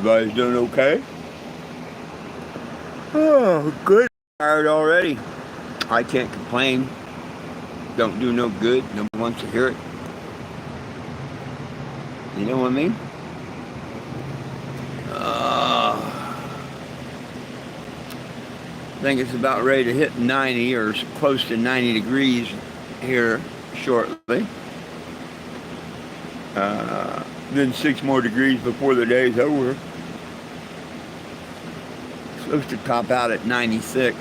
everybody's doing okay. Oh, good. Tired already. I can't complain. Don't do no good. Nobody wants to hear it. You know what I mean? I think it's about ready to hit 90 or close to 90 degrees here shortly. Then 6 more degrees before the day's over. It's supposed to top out at 96.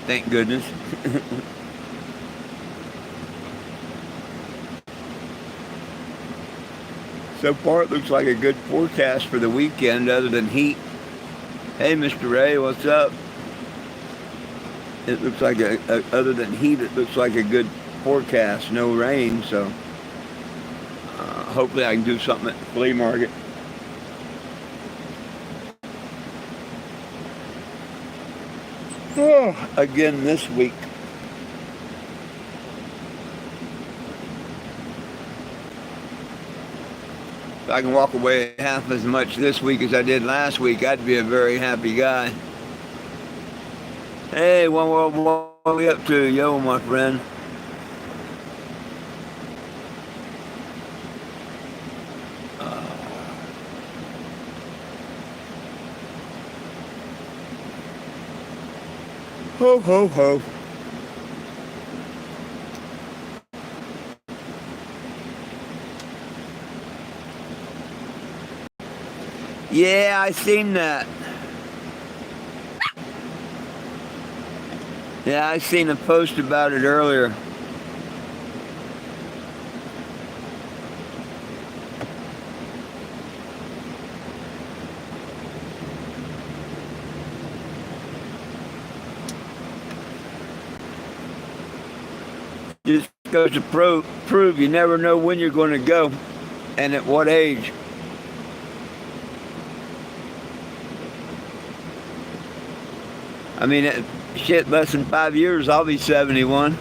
Thank goodness. So far, it looks like a good forecast for the weekend other than heat. Hey, Mr. Ray, what's up? It looks like, other than heat, it looks like a good forecast. No rain, so hopefully I can do something at the flea market. Oh, again this week. If I can walk away half as much this week as I did last week, I'd be a very happy guy. Hey, what are we up to, yo, my friend? Ho, ho, ho. Yeah, I seen that. Yeah, I seen a post about it earlier. Just goes to prove you never know when you're going to go and at what age. I mean, shit, less than 5 years, I'll be 71.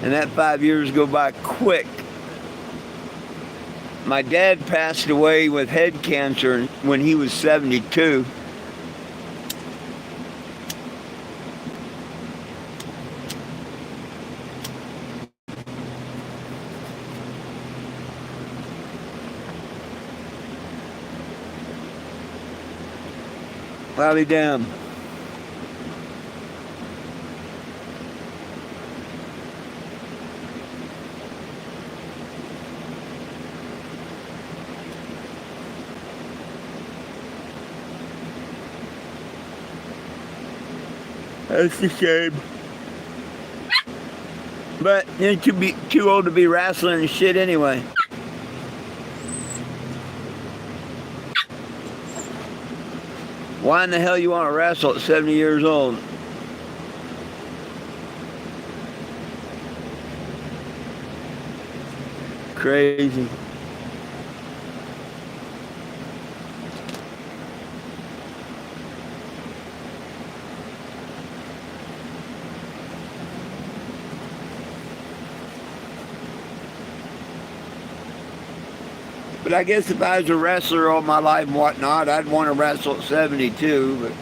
And that 5 years go by quick. My dad passed away with head cancer when he was 72. I'll be damned. That's a shame. But you're too old to be wrestling and shit anyway. Why in the hell you want to wrestle at 70 years old? Crazy. But I guess if I was a wrestler all my life and whatnot, I'd want to wrestle at 72. But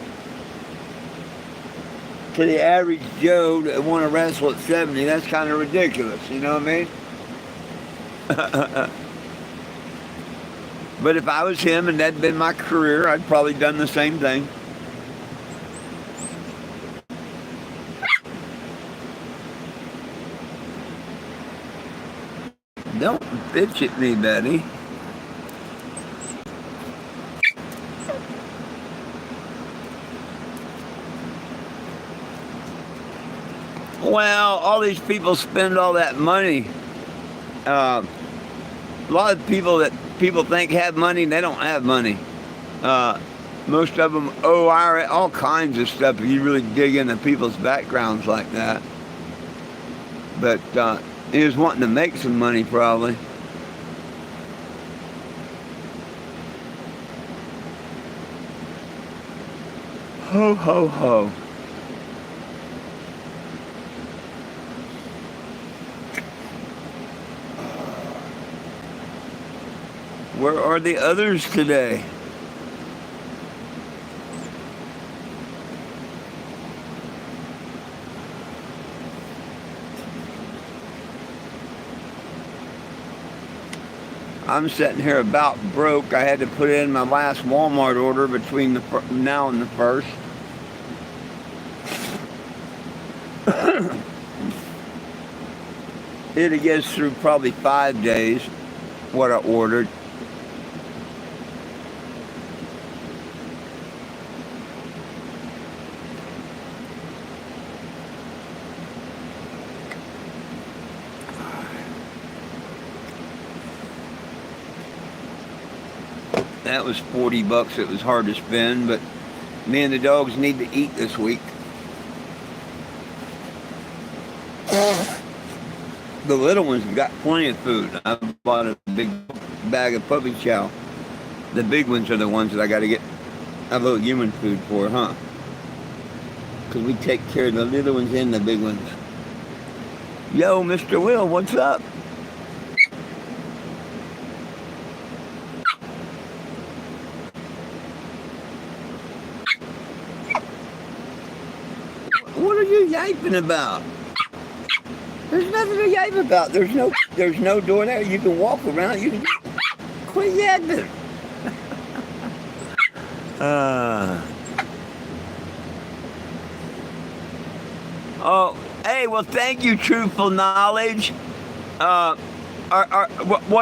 to the average Joe that want to wrestle at 70, that's kind of ridiculous. You know what I mean? But if I was him and that'd been my career, I'd probably done the same thing. Don't bitch at me, Betty. Well, all these people spend all that money. A lot of people that people think have money, they don't have money. Most of them owe IRS, all kinds of stuff if you really dig into people's backgrounds like that. But he was wanting to make some money probably. Ho, ho, ho. Where are the others today? I'm sitting here about broke. I had to put in my last Walmart order between now and the 1st. It gets through probably 5 days, what I ordered. That was $40. It was hard to spend, but me and the dogs need to eat this week. The little ones have got plenty of food. I bought a big bag of puppy chow. The big ones are the ones that I got to get a little human food for, huh? Because we take care of the little ones and the big ones. Yo, Mr. Will, what's up? What are you yiping about? There's nothing to yipe about. There's no door there. You can walk around. You can quit yapping. Oh, hey, well, thank you, Truthful Knowledge. What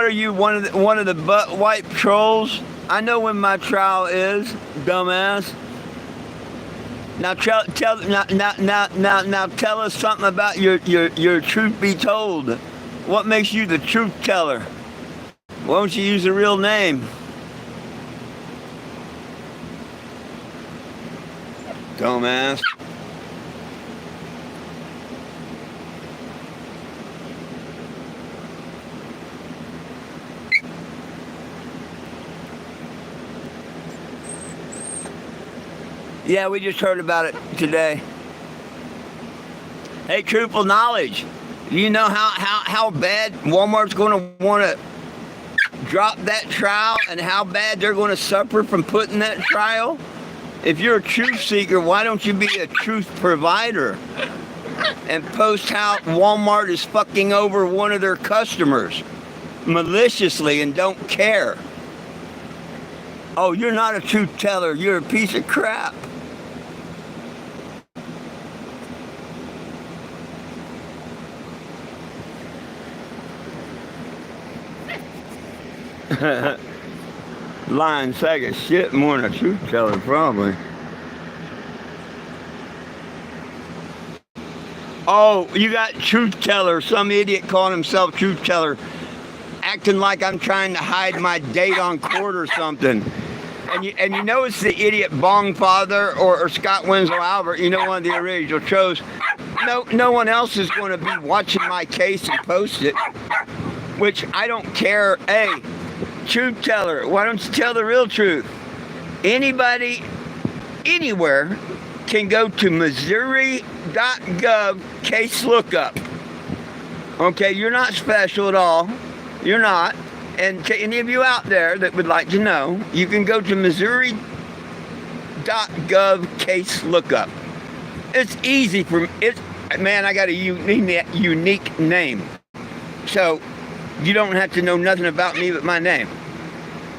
are you, one of the butt wipe trolls? I know when my trial is, dumbass. Now tell us something about your truth be told. What makes you the truth teller? Why don't you use a real name? Dumbass. Yeah, we just heard about it today. Hey, Truthful Knowledge, do you know how bad Walmart's going to want to drop that trial and how bad they're going to suffer from putting that trial? If you're a truth seeker, why don't you be a truth provider and post how Walmart is fucking over one of their customers maliciously and don't care? Oh, you're not a truth teller. You're a piece of crap. Lying sack of shit more than a truth teller, probably. Oh, you got truth teller. Some idiot calling himself truth teller, acting like I'm trying to hide my date on court or something. And you know it's the idiot Bong Father or Scott Winslow Albert, you know, one of the original shows. No one else is going to be watching my case and post it, which I don't care. Hey, truth teller, why don't you tell the real truth? Anybody, anywhere, can go to Missouri.gov case lookup. Okay, you're not special at all. You're not. And to any of you out there that would like to know, you can go to Missouri.gov case lookup. It's easy for it's. Man, I got a unique name, so you don't have to know nothing about me but my name.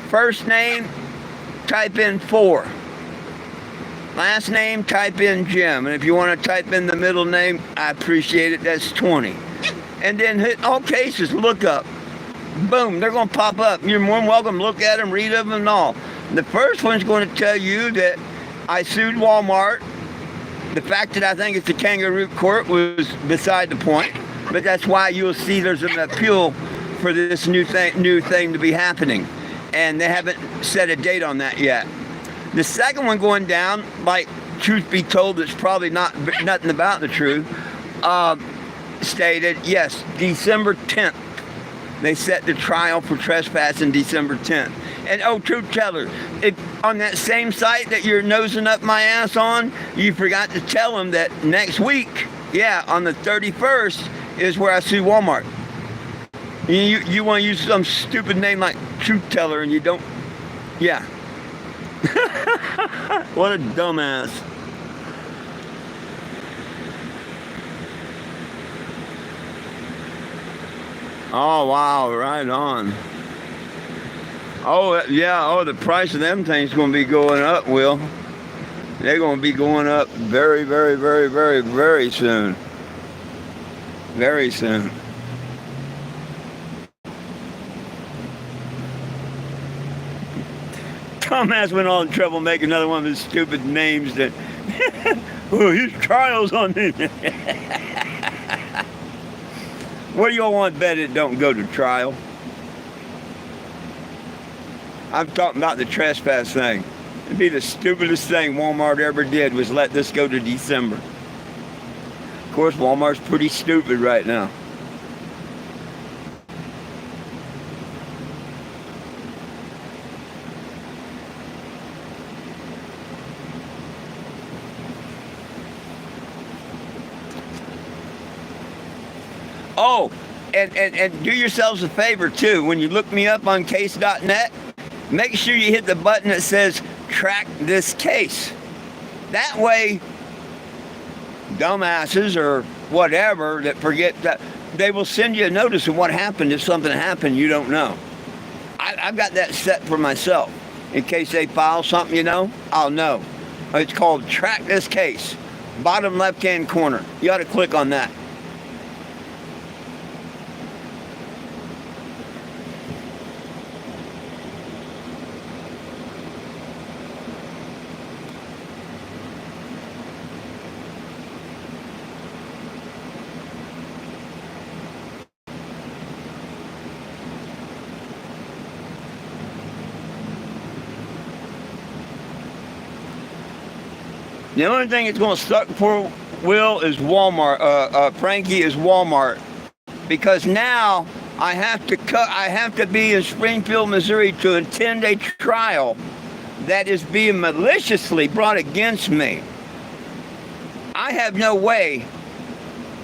First name, type in 4. Last name, type in Jim. And if you want to type in the middle name, I appreciate it. That's 20. And then hit all cases, look up. Boom, they're going to pop up. You're more than welcome to look at them, read them, and all. The first one's going to tell you that I sued Walmart. The fact that I think it's a kangaroo court was beside the point. But that's why you'll see there's an appeal for this new thing to be happening. And they haven't set a date on that yet. The second one going down, like truth be told, it's probably nothing about the truth, stated, yes, December 10th. They set the trial for trespassing December 10th. And oh, truth teller, if on that same site that you're nosing up my ass on, you forgot to tell them that next week, yeah, on the 31st, is where I sue Walmart. You want to use some stupid name like Truth Teller and you don't. Yeah. What a dumbass. Oh, wow, right on. Oh, yeah, oh, the price of them things going to be going up, Will. They're going to be going up very, very, very, very, very soon. Very soon. Dumbass went all in trouble making another one of his stupid names that, oh, his trial's on me. What do y'all want to bet it don't go to trial? I'm talking about the trespass thing. It'd be the stupidest thing Walmart ever did was let this go to December. Of course, Walmart's pretty stupid right now. Oh, and do yourselves a favor too. When you look me up on case.net, make sure you hit the button that says track this case. That way, dumbasses or whatever that forget that, they will send you a notice of what happened if something happened you don't know. I've got that set for myself. In case they file something, you know, I'll know. It's called track this case. Bottom left-hand corner. You ought to click on that. The only thing that's going to suck for Will is Walmart. Frankie is Walmart, because now I have to be in Springfield, Missouri, to attend a trial that is being maliciously brought against me. I have no way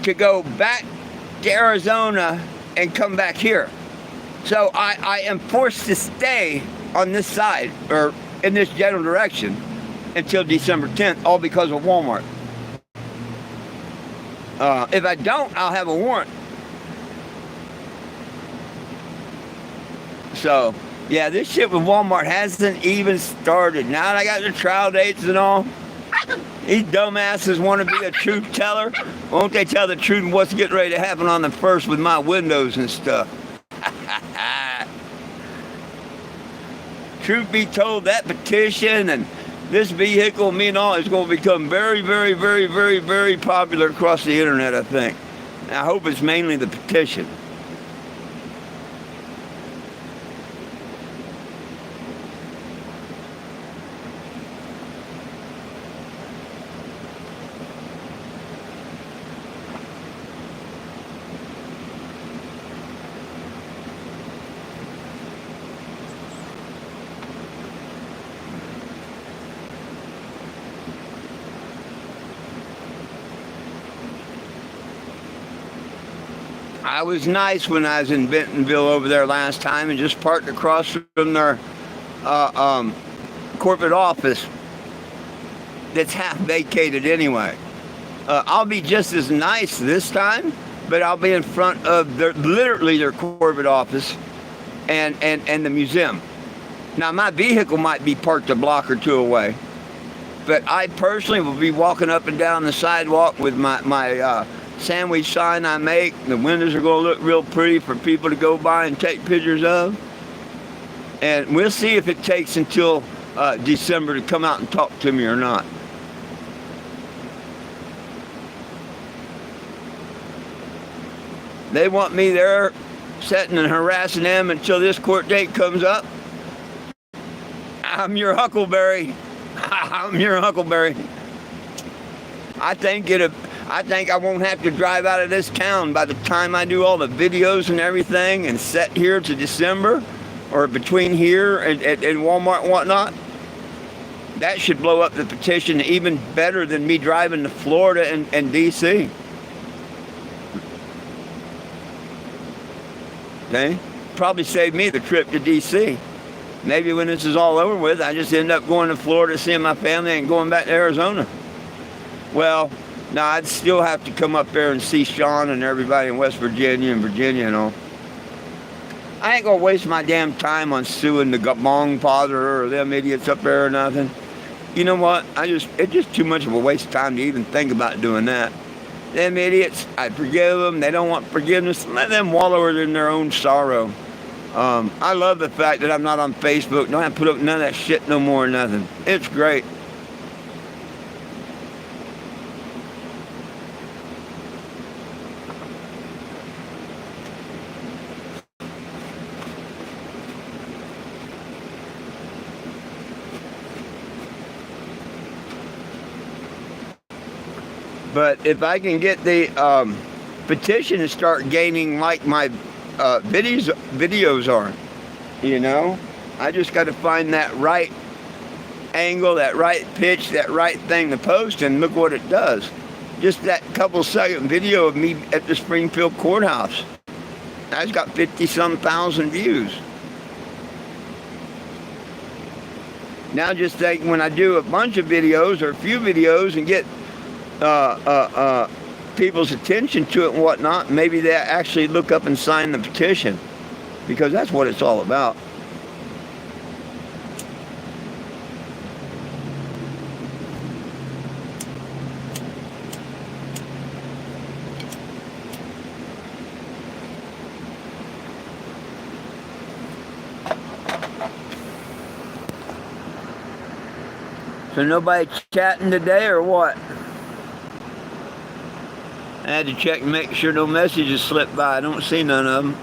to go back to Arizona and come back here, so I am forced to stay on this side or in this general direction until December 10th, all because of Walmart. If I don't, I'll have a warrant. So, yeah, this shit with Walmart hasn't even started. Now that I got the trial dates and all, these dumbasses want to be a truth teller. Won't they tell the truth what's getting ready to happen on the 1st with my windows and stuff? Truth be told, that petition and this vehicle, me and all, is going to become very, very, very, very, very popular across the internet, I think. And I hope it's mainly the petition. I was nice when I was in Bentonville over there last time and just parked across from their corporate office that's half vacated anyway. I'll be just as nice this time, but I'll be in front of literally their corporate office and the museum. Now, my vehicle might be parked a block or two away, but I personally will be walking up and down the sidewalk with my sandwich sign I make. The windows are going to look real pretty for people to go by and take pictures of. And we'll see if it takes until December to come out and talk to me or not. They want me there sitting and harassing them until this court date comes up. I'm your Huckleberry. I'm your Huckleberry. I think I won't have to drive out of this town by the time I do all the videos and everything and set here to December, or between here and Walmart and whatnot. That should blow up the petition even better than me driving to Florida and D.C. Okay? Probably saved me the trip to D.C. Maybe when this is all over with, I just end up going to Florida, seeing my family, and going back to Arizona. Well, now I'd still have to come up there and see Sean and everybody in West Virginia and Virginia and all. I ain't gonna waste my damn time on suing the Gabong father or them idiots up there or nothing. You know what? It's just too much of a waste of time to even think about doing that. Them idiots, I forgive them. They don't want forgiveness. Let them wallow in their own sorrow. I love the fact that I'm not on Facebook. Don't have to put up none of that shit no more or nothing. It's great. But if I can get the petition to start gaining like my videos are, you know, I just got to find that right angle, that right pitch, that right thing to post, and look what it does. Just that couple-second video of me at the Springfield courthouse. That's got 50-some thousand views. Now just think, when I do a bunch of videos or a few videos and get people's attention to it and whatnot, maybe they actually look up and sign the petition, because that's what it's all about. So nobody chatting today or what? I had to check and make sure no messages slipped by. I don't see none of them.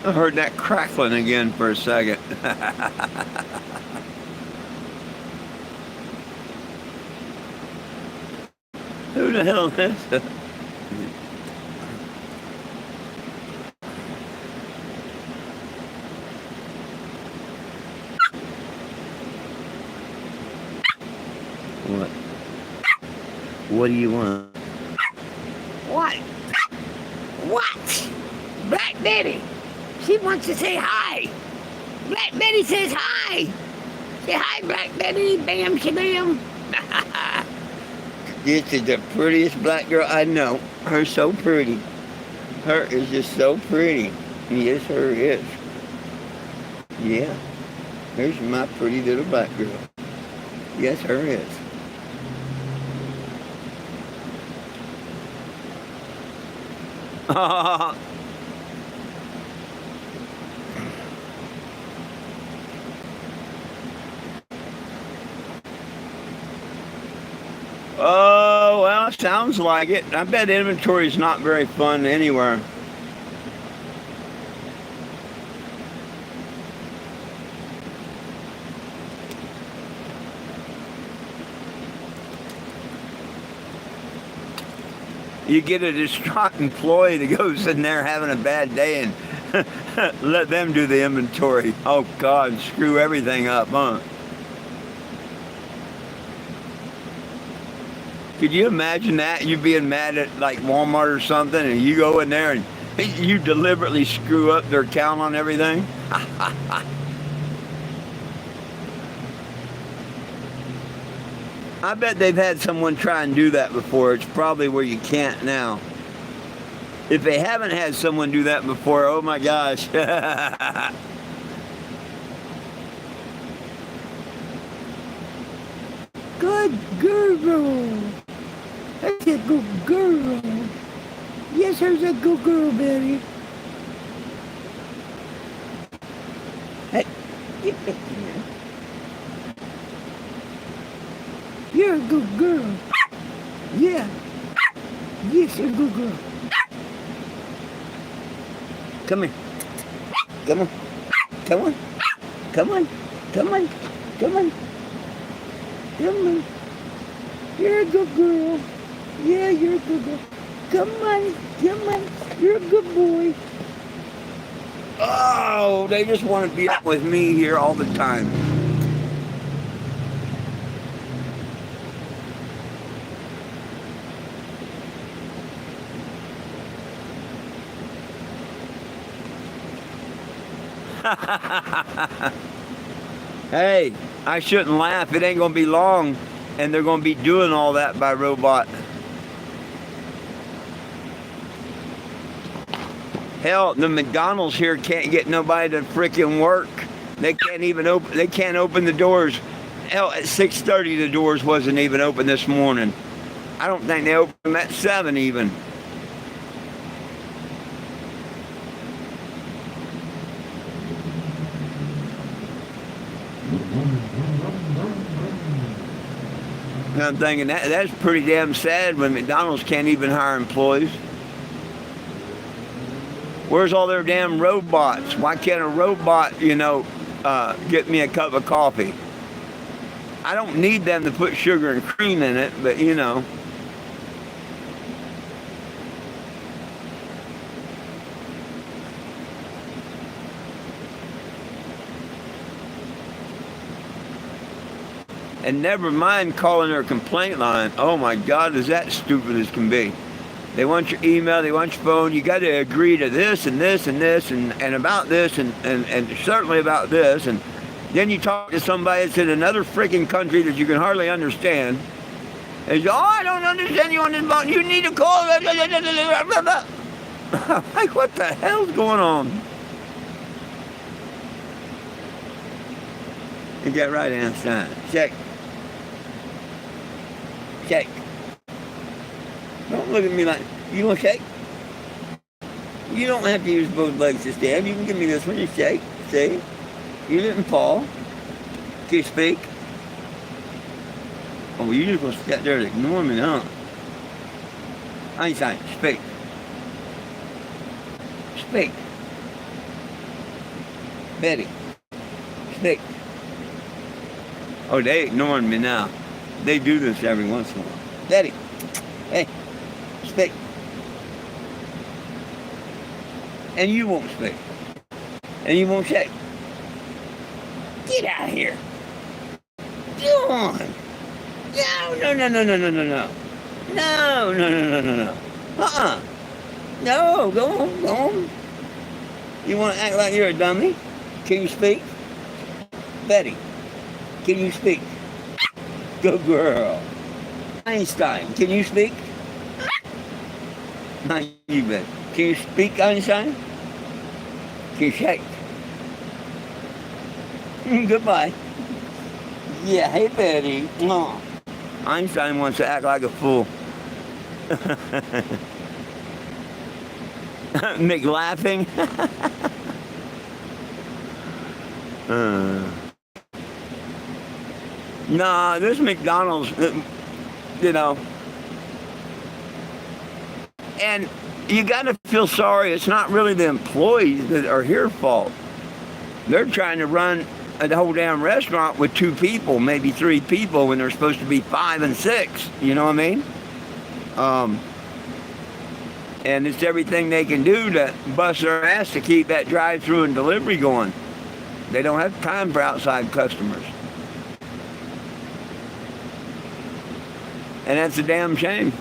I heard that crackling again for a second. Who the hell is this? What? What do you want? What? What? Black Betty. She wants to say hi. Black Betty says hi. Say hi, Black Betty. Bam, shabam. This is the prettiest black girl I know. Her so pretty. Her is just so pretty. Yes, her is. Yeah. Here's my pretty little black girl. Yes, her is. Oh, well, sounds like it. I bet inventory is not very fun anywhere. You get a distraught employee that goes in there having a bad day and let them do the inventory. Oh, God, screw everything up, huh? Could you imagine that? You being mad at like Walmart or something, and you go in there and you deliberately screw up their count on everything? I bet they've had someone try and do that before. It's probably where you can't now. If they haven't had someone do that before, oh my gosh. Good girl. That's a good girl. Yes, there's a good girl, Betty. Hey, get back here. You're a good girl. Yeah. Yes, you're a good girl. Come here. Come on. Come on. Come on. Come on. Come on. Come on. You're a good girl. Yeah, you're a good girl. Come on. Come on. You're a good boy. Oh. No, they just want to be up with me here all the time. Hey, I shouldn't laugh. It ain't going to be long, and they're going to be doing all that by robot. Hell, the McDonald's here can't get nobody to freaking work. They can't even open. They can't open the doors. Hell, at 6:30 the doors wasn't even open this morning. I don't think they opened them at 7 even. And I'm thinking that's pretty damn sad when McDonald's can't even hire employees. Where's all their damn robots? Why can't a robot, get me a cup of coffee? I don't need them to put sugar and cream in it, but And never mind calling their complaint line. Oh my God, is that stupid as can be. They want your email, they want your phone. You got to agree to this and this and this and about this and certainly about this. And then you talk to somebody that's in another freaking country that you can hardly understand. And you go, oh, I don't understand you on this phone. You need to call. Like, what the hell's going on? You get right, Einstein. Check. Shake. Don't look at me like, you want to shake? You don't have to use both legs to stand. You can give me this one. You shake. See? You didn't fall. Can you speak? Oh, well, you just going to sit there and ignore me, huh? Einstein, speak. Speak. Betty, speak. Oh, they ignoring me now. They do this every once in a while. Betty, hey, speak. And you won't speak. And you won't shake. Get out of here. Go on. No. No. No, go on. You want to act like you're a dummy? Can you speak? Betty, can you speak? Good girl. Einstein, can you speak? Not you, Betty. Can you speak, Einstein? Can you shake? Goodbye. Yeah, hey, Betty. Oh. Einstein wants to act like a fool. McLaughing. Nah, this McDonald's, and you got to feel sorry. It's not really the employees that are here fault. They're trying to run a whole damn restaurant with 2 people, maybe 3 people, when they're supposed to be 5 and 6. You know what I mean? And it's everything they can do to bust their ass to keep that drive-through and delivery going. They don't have time for outside customers. And that's a damn shame.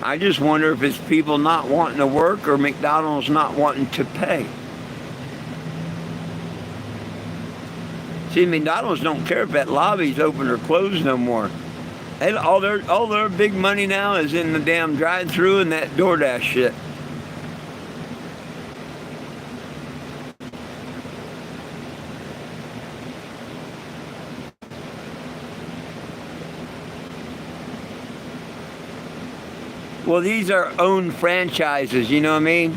I just wonder if it's people not wanting to work or McDonald's not wanting to pay. See, McDonald's don't care if that lobby's open or closed no more. All their big money now is in the damn drive-through and that DoorDash shit. Well, these are owned franchises, you know what I mean?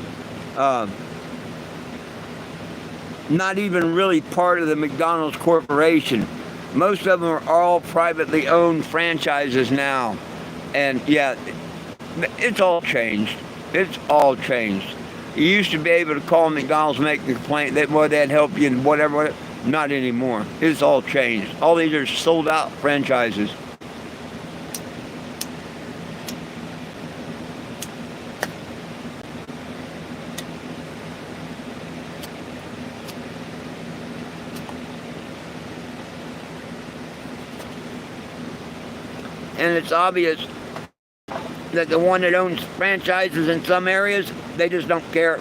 Not even really part of the McDonald's corporation. Most of them are all privately owned franchises now. And yeah, it's all changed. It's all changed. You used to be able to call McDonald's, make a complaint, they'd help you and whatever. Not anymore. It's all changed. All these are sold out franchises. and it's obvious that the one that owns franchises in some areas, they just don't care.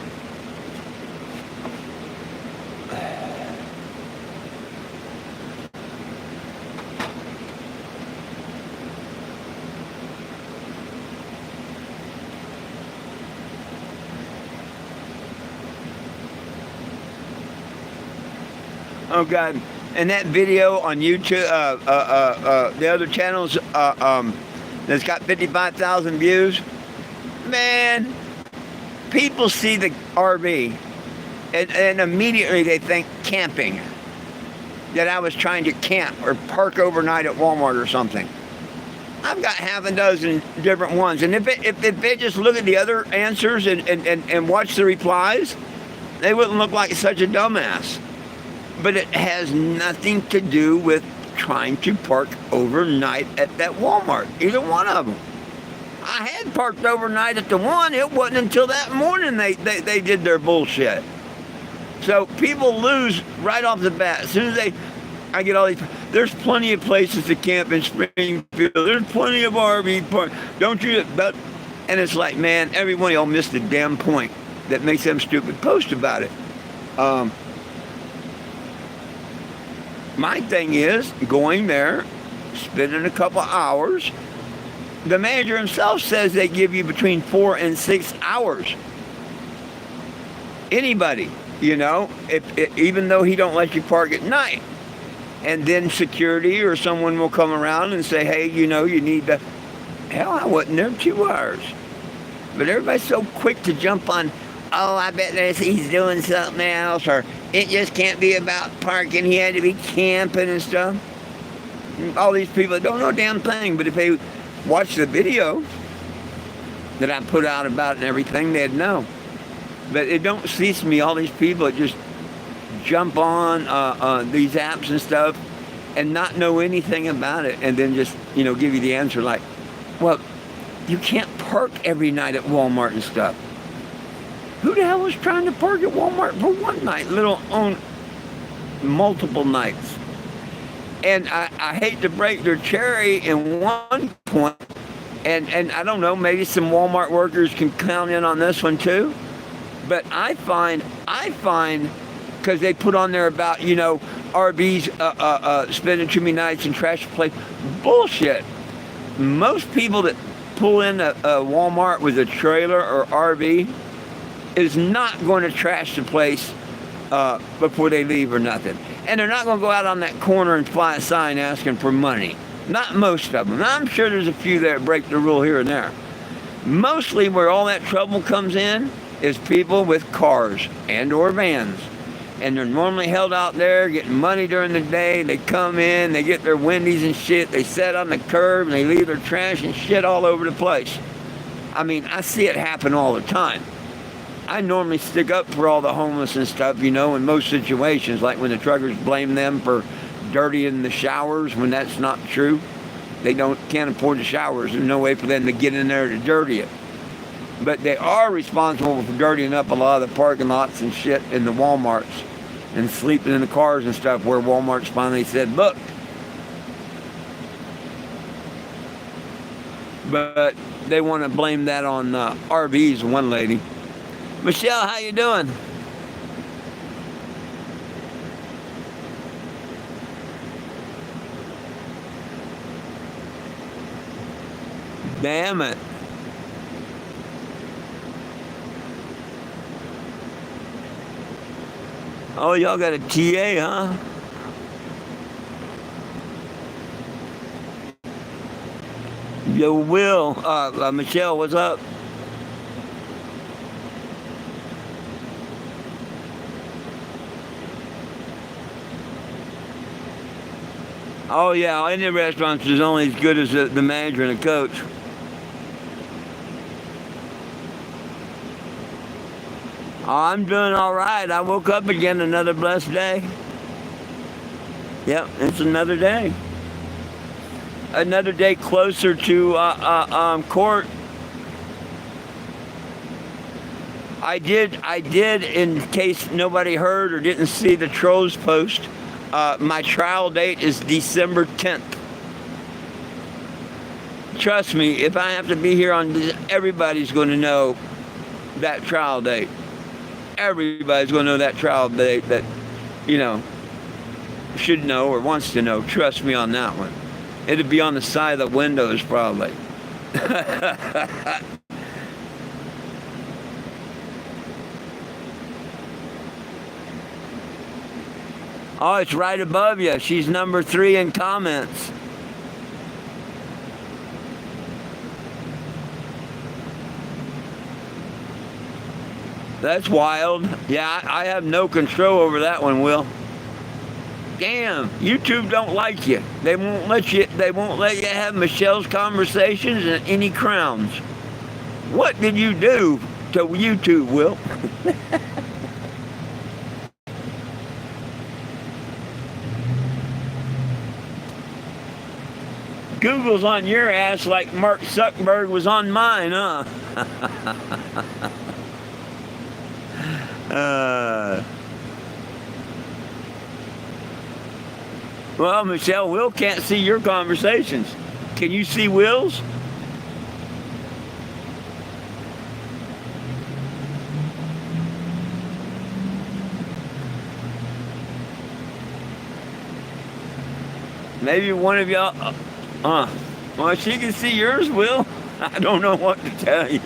Oh God! And that video on YouTube, the other channels, that's got 55,000 views. Man, people see the RV, and immediately they think camping. That I was trying to camp or park overnight at Walmart or something. I've got half a dozen different ones, and if they just look at the other answers and watch the replies, they wouldn't look like such a dumbass. But it has nothing to do with trying to park overnight at that Walmart. Either one of them. I had parked overnight at the one. It wasn't until that morning they did their bullshit. So people lose right off the bat. As soon as I get all these, there's plenty of places to camp in Springfield. There's plenty of RV parks. Don't you? But, and it's like, man, every one of y'all missed the damn point that makes them stupid post about it. My thing is going there, spending a couple hours. The manager himself says they give you between 4 and 6 hours. Anybody, even though he don't let you park at night. And then security or someone will come around and say, hey, you need to... Hell, I wasn't there 2 hours. But everybody's so quick to jump on, oh, I bet he's doing something else, or it just can't be about parking. He had to be camping and stuff. All these people don't know a damn thing, but if they watch the video that I put out about it and everything, they'd know. But it don't cease me, all these people that just jump on these apps and stuff and not know anything about it, and then just, give you the answer like, well, you can't park every night at Walmart and stuff. Who the hell was trying to park at Walmart for one night, let alone multiple nights? And I hate to break their cherry in one point, and I don't know, maybe some Walmart workers can count in on this one too, but I find, because they put on there about, RVs spending too many nights in trash place. Bullshit. Most people that pull in a Walmart with a trailer or RV is not going to trash the place before they leave or nothing. And they're not going to go out on that corner and fly a sign asking for money. Not most of them. Now, I'm sure there's a few that break the rule here and there. Mostly where all that trouble comes in is people with cars and or vans. And they're normally held out there getting money during the day. They come in, they get their Wendy's and shit. They sit on the curb and they leave their trash and shit all over the place. I mean, I see it happen all the time. I normally stick up for all the homeless and stuff, in most situations, like when the truckers blame them for dirtying the showers when that's not true. They can't afford the showers. There's no way for them to get in there to dirty it. But they are responsible for dirtying up a lot of the parking lots and shit in the Walmarts and sleeping in the cars and stuff where Walmart's finally said, look. But they want to blame that on RVs, one lady. Michelle, how you doing? Damn it. Oh, y'all got a TA, huh? Yo, Will. Michelle, what's up? Oh, yeah, any restaurants is only as good as the manager and the coach. I'm doing all right. I woke up again, another blessed day. Yep, it's another day. Another day closer to court. I did, in case nobody heard or didn't see the Trolls post, my trial date is December 10th. Trust me, if I have to be here on this, everybody's going to know that trial date. Everybody's going to know that trial date that, you know, should know or wants to know. Trust me on that one. It'd be on the side of the windows probably. Oh, it's right above you. She's number 3 in comments. That's wild. Yeah, I have no control over that one, Will. Damn, YouTube don't like you. They won't let you have Michelle's conversations and any crowns. What did you do to YouTube, Will? Google's on your ass like Mark Zuckerberg was on mine, huh? Well, Michelle, Will can't see your conversations. Can you see Will's? Maybe one of y'all... well, she can see yours, Will. I don't know what to tell you.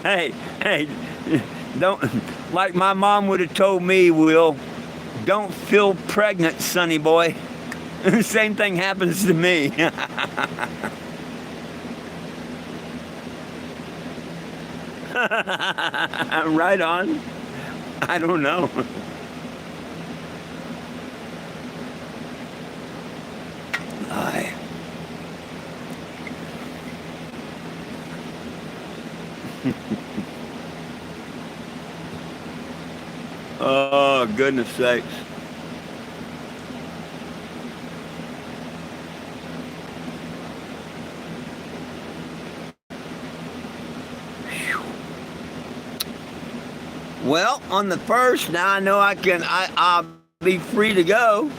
hey, don't, like my mom would have told me, Will, don't feel pregnant, sonny boy. The same thing happens to me. Right on. I don't know. Aye. Oh, goodness sakes. Well, on the 1st, now I know I'll be free to go.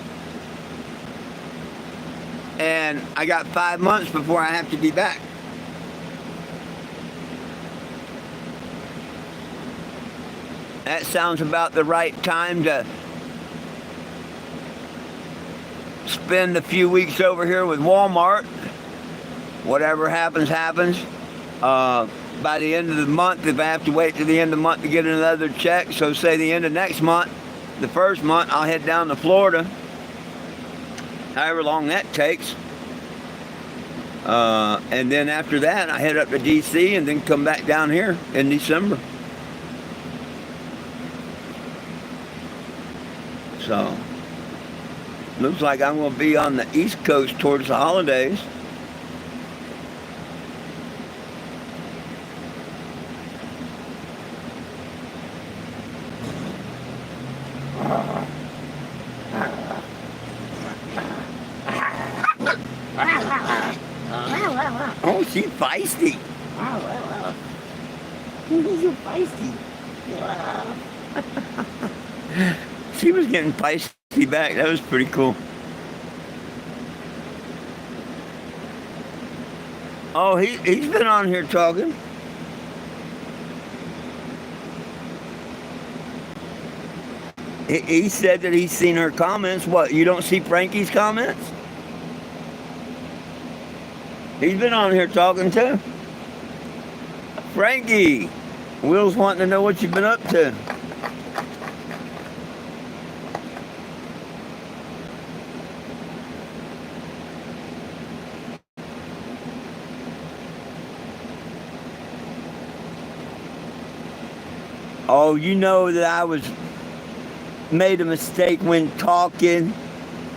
And I got 5 months before I have to be back. That sounds about the right time to spend a few weeks over here with Walmart. Whatever happens, happens. By the end of the month, if I have to wait to the end of the month to get another check, so say the end of next month, the 1st month, I'll head down to Florida. However long that takes. And then after that, I head up to D.C. and then come back down here in December. So, looks like I'm going to be on the East Coast towards the holidays. Oh, she's feisty. She's so feisty. She was getting feisty back. That was pretty cool. Oh, he's been on here talking. He said that he's seen her comments. What, you don't see Frankie's comments? He's been on here talking too. Frankie, Will's wanting to know what you've been up to. Oh, you know that I made a mistake when talking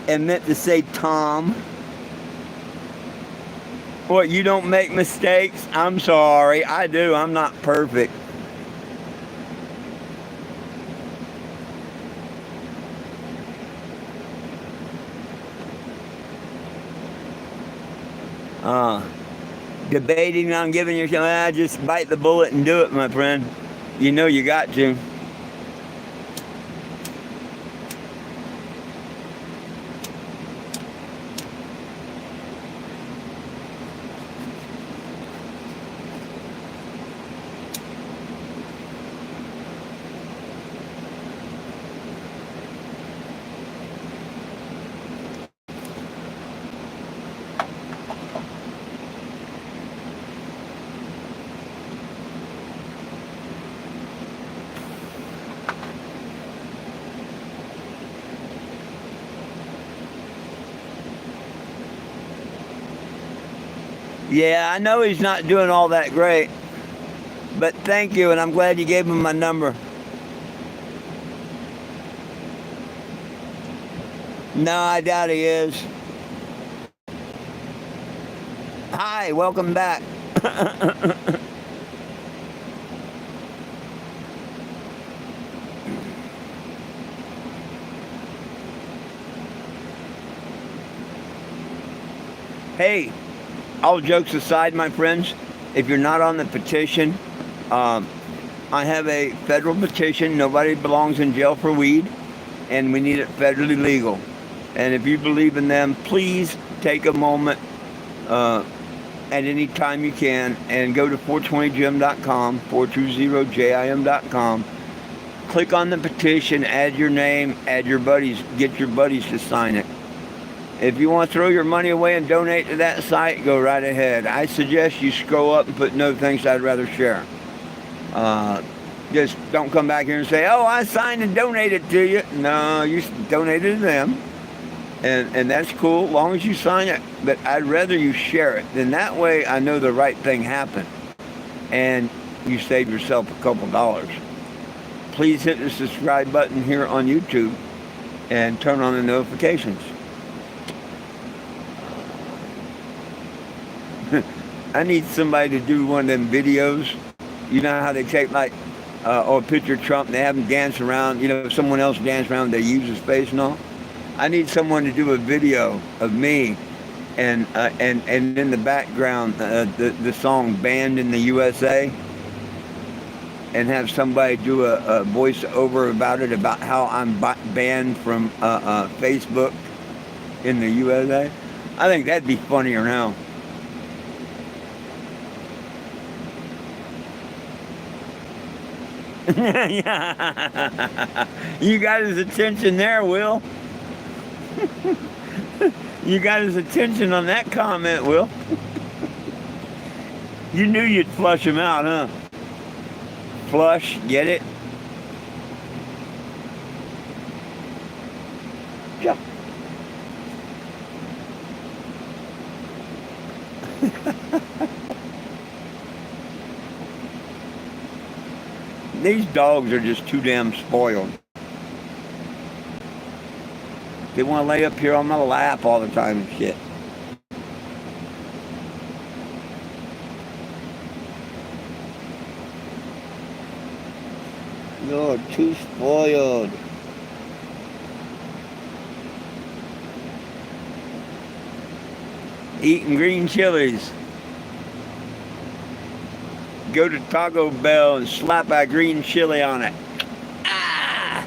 and meant to say Tom. What, you don't make mistakes? I'm sorry, I do. I'm not perfect. Debating on giving yourself, just bite the bullet and do it, my friend. You know you got to. Yeah, I know he's not doing all that great, but thank you, and I'm glad you gave him my number. No, I doubt he is. Hi, welcome back. Hey, all jokes aside, my friends, if you're not on the petition, I have a federal petition. Nobody belongs in jail for weed, and we need it federally legal. And if you believe in them, please take a moment at any time you can and go to 420jim.com, 420jim.com. Click on the petition, add your name, add your buddies, get your buddies to sign it. If you want to throw your money away and donate to that site, go right ahead. I suggest you scroll up and put no thanks, I'd rather share. Just don't come back here and say, oh, I signed and donated to you. No, you donated to them. And that's cool, as long as you sign it. But I'd rather you share it. Then that way I know the right thing happened. And you save yourself a couple dollars. Please hit the subscribe button here on YouTube and turn on the notifications. I need somebody to do one of them videos. You know how they take like a picture of Trump and they have him dance around, someone else dance around, they use his face and all. I need someone to do a video of me and in the background the song Banned in the USA, and have somebody do a voiceover about it, about how I'm banned from Facebook in the USA. I think that'd be funnier now. Yeah. You got his attention there, Will. You got his attention on that comment, Will. You knew you'd flush him out, huh? Flush, get it? Yeah. These dogs are just too damn spoiled. They want to lay up here on my lap all the time and shit. You're too spoiled. Eating green chilies. Go to Taco Bell and slap a green chili on it. Ah!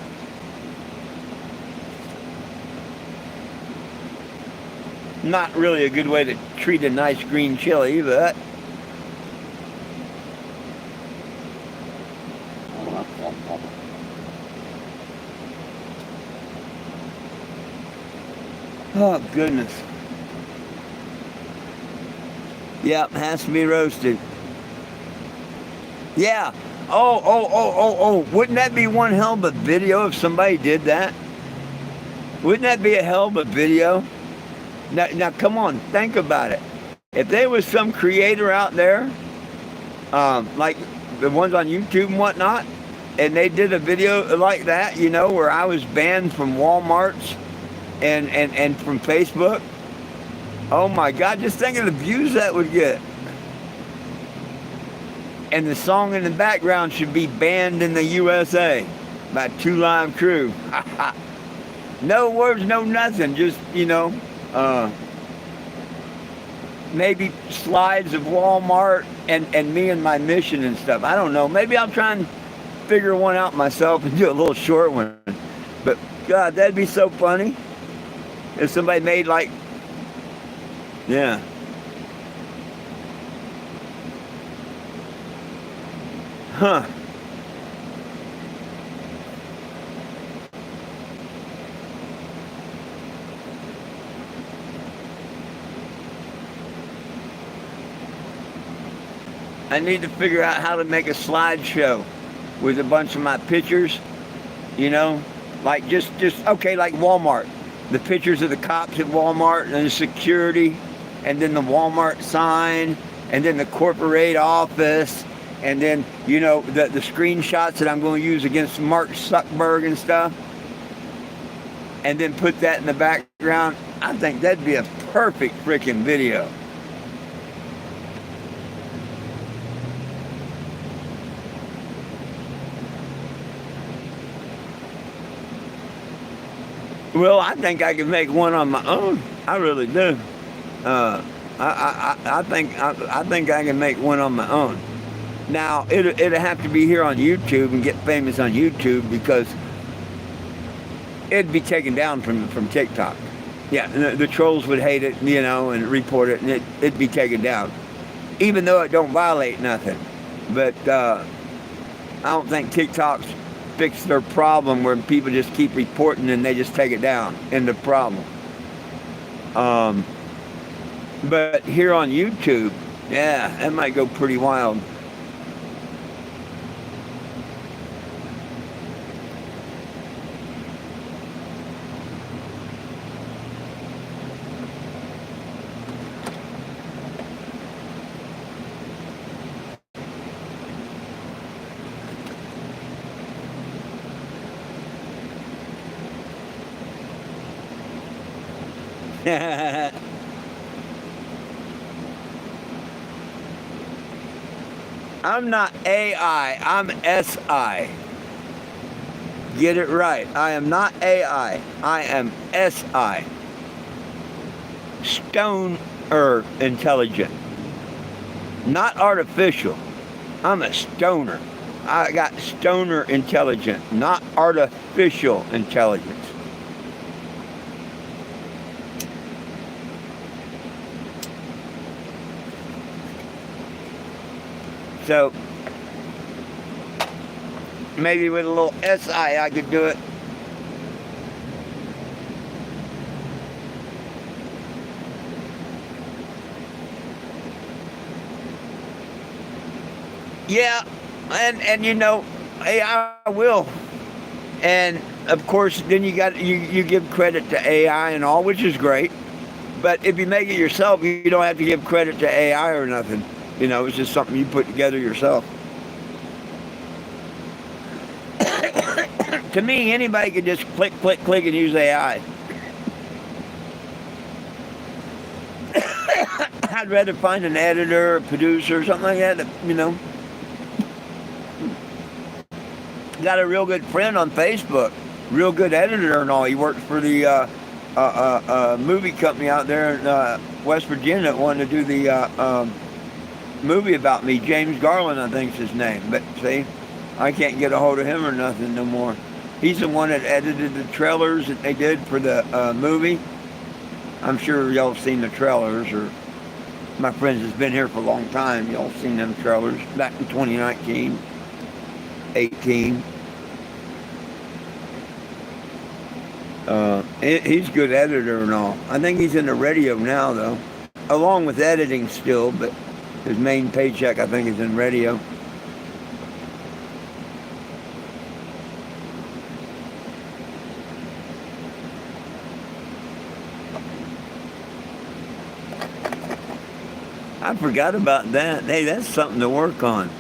Not really a good way to treat a nice green chili, but oh goodness. Yep, has to be roasted. Yeah. Oh. Wouldn't that be one hell of a video if somebody did that? Wouldn't that be a hell of a video? Now come on, think about it. If there was some creator out there, like the ones on YouTube and whatnot, and they did a video like that, where I was banned from Walmart's and from Facebook, oh my God, just think of the views that would get. And the song in the background should be Banned in the USA by Two Lime Crew. No words, no nothing. Just, maybe slides of Walmart and me and my mission and stuff. I don't know. Maybe I'll try and figure one out myself and do a little short one. But God, that'd be so funny if somebody made like, yeah. Huh. I need to figure out how to make a slideshow with a bunch of my pictures, you know, like just okay, like Walmart, the pictures of the cops at Walmart and the security, and then the Walmart sign, and then the corporate office, and then, you know, the screenshots that I'm going to use against Mark Zuckerberg and stuff, and then put that in the background. I think that'd be a perfect freaking video. Well, I think I can make one on my own. I really do. I think I can make one on my own. Now it'll have to be here on YouTube and get famous on YouTube, because it'd be taken down from TikTok. Yeah, the trolls would hate it, you know, and report it, and it'd be taken down, even though it don't violate nothing. But I don't think TikTok's fix their problem where people just keep reporting and they just take it down. End of problem. But here on YouTube, yeah, that might go pretty wild. I'm not AI, I'm SI. Get it right. I am not AI, I am SI. Stoner intelligent. Not artificial. I'm a stoner. I got stoner intelligent, not artificial intelligence. So maybe with a little SI I could do it. Yeah, and you know, AI will. And of course then you give credit to AI and all, which is great. But if you make it yourself, you don't have to give credit to AI or nothing. You know, it's just something you put together yourself. To me, anybody could just click, click, click and use AI. I'd rather find an editor, a producer, or something like that, you know. Got a real good friend on Facebook, real good editor and all. He works for the movie company out there in West Virginia that wanted to do the movie about me. James Garland, I think is his name. But see, I can't get a hold of him or nothing no more. He's the one that edited the trailers that they did for the movie. I'm sure y'all have seen the trailers, or my friends has been here for a long time. Y'all seen them trailers back in 2019, 18. He's a good editor and all. I think he's in the radio now, though, along with editing still, but his main paycheck, I think, is in radio. I forgot about that. Hey, that's something to work on.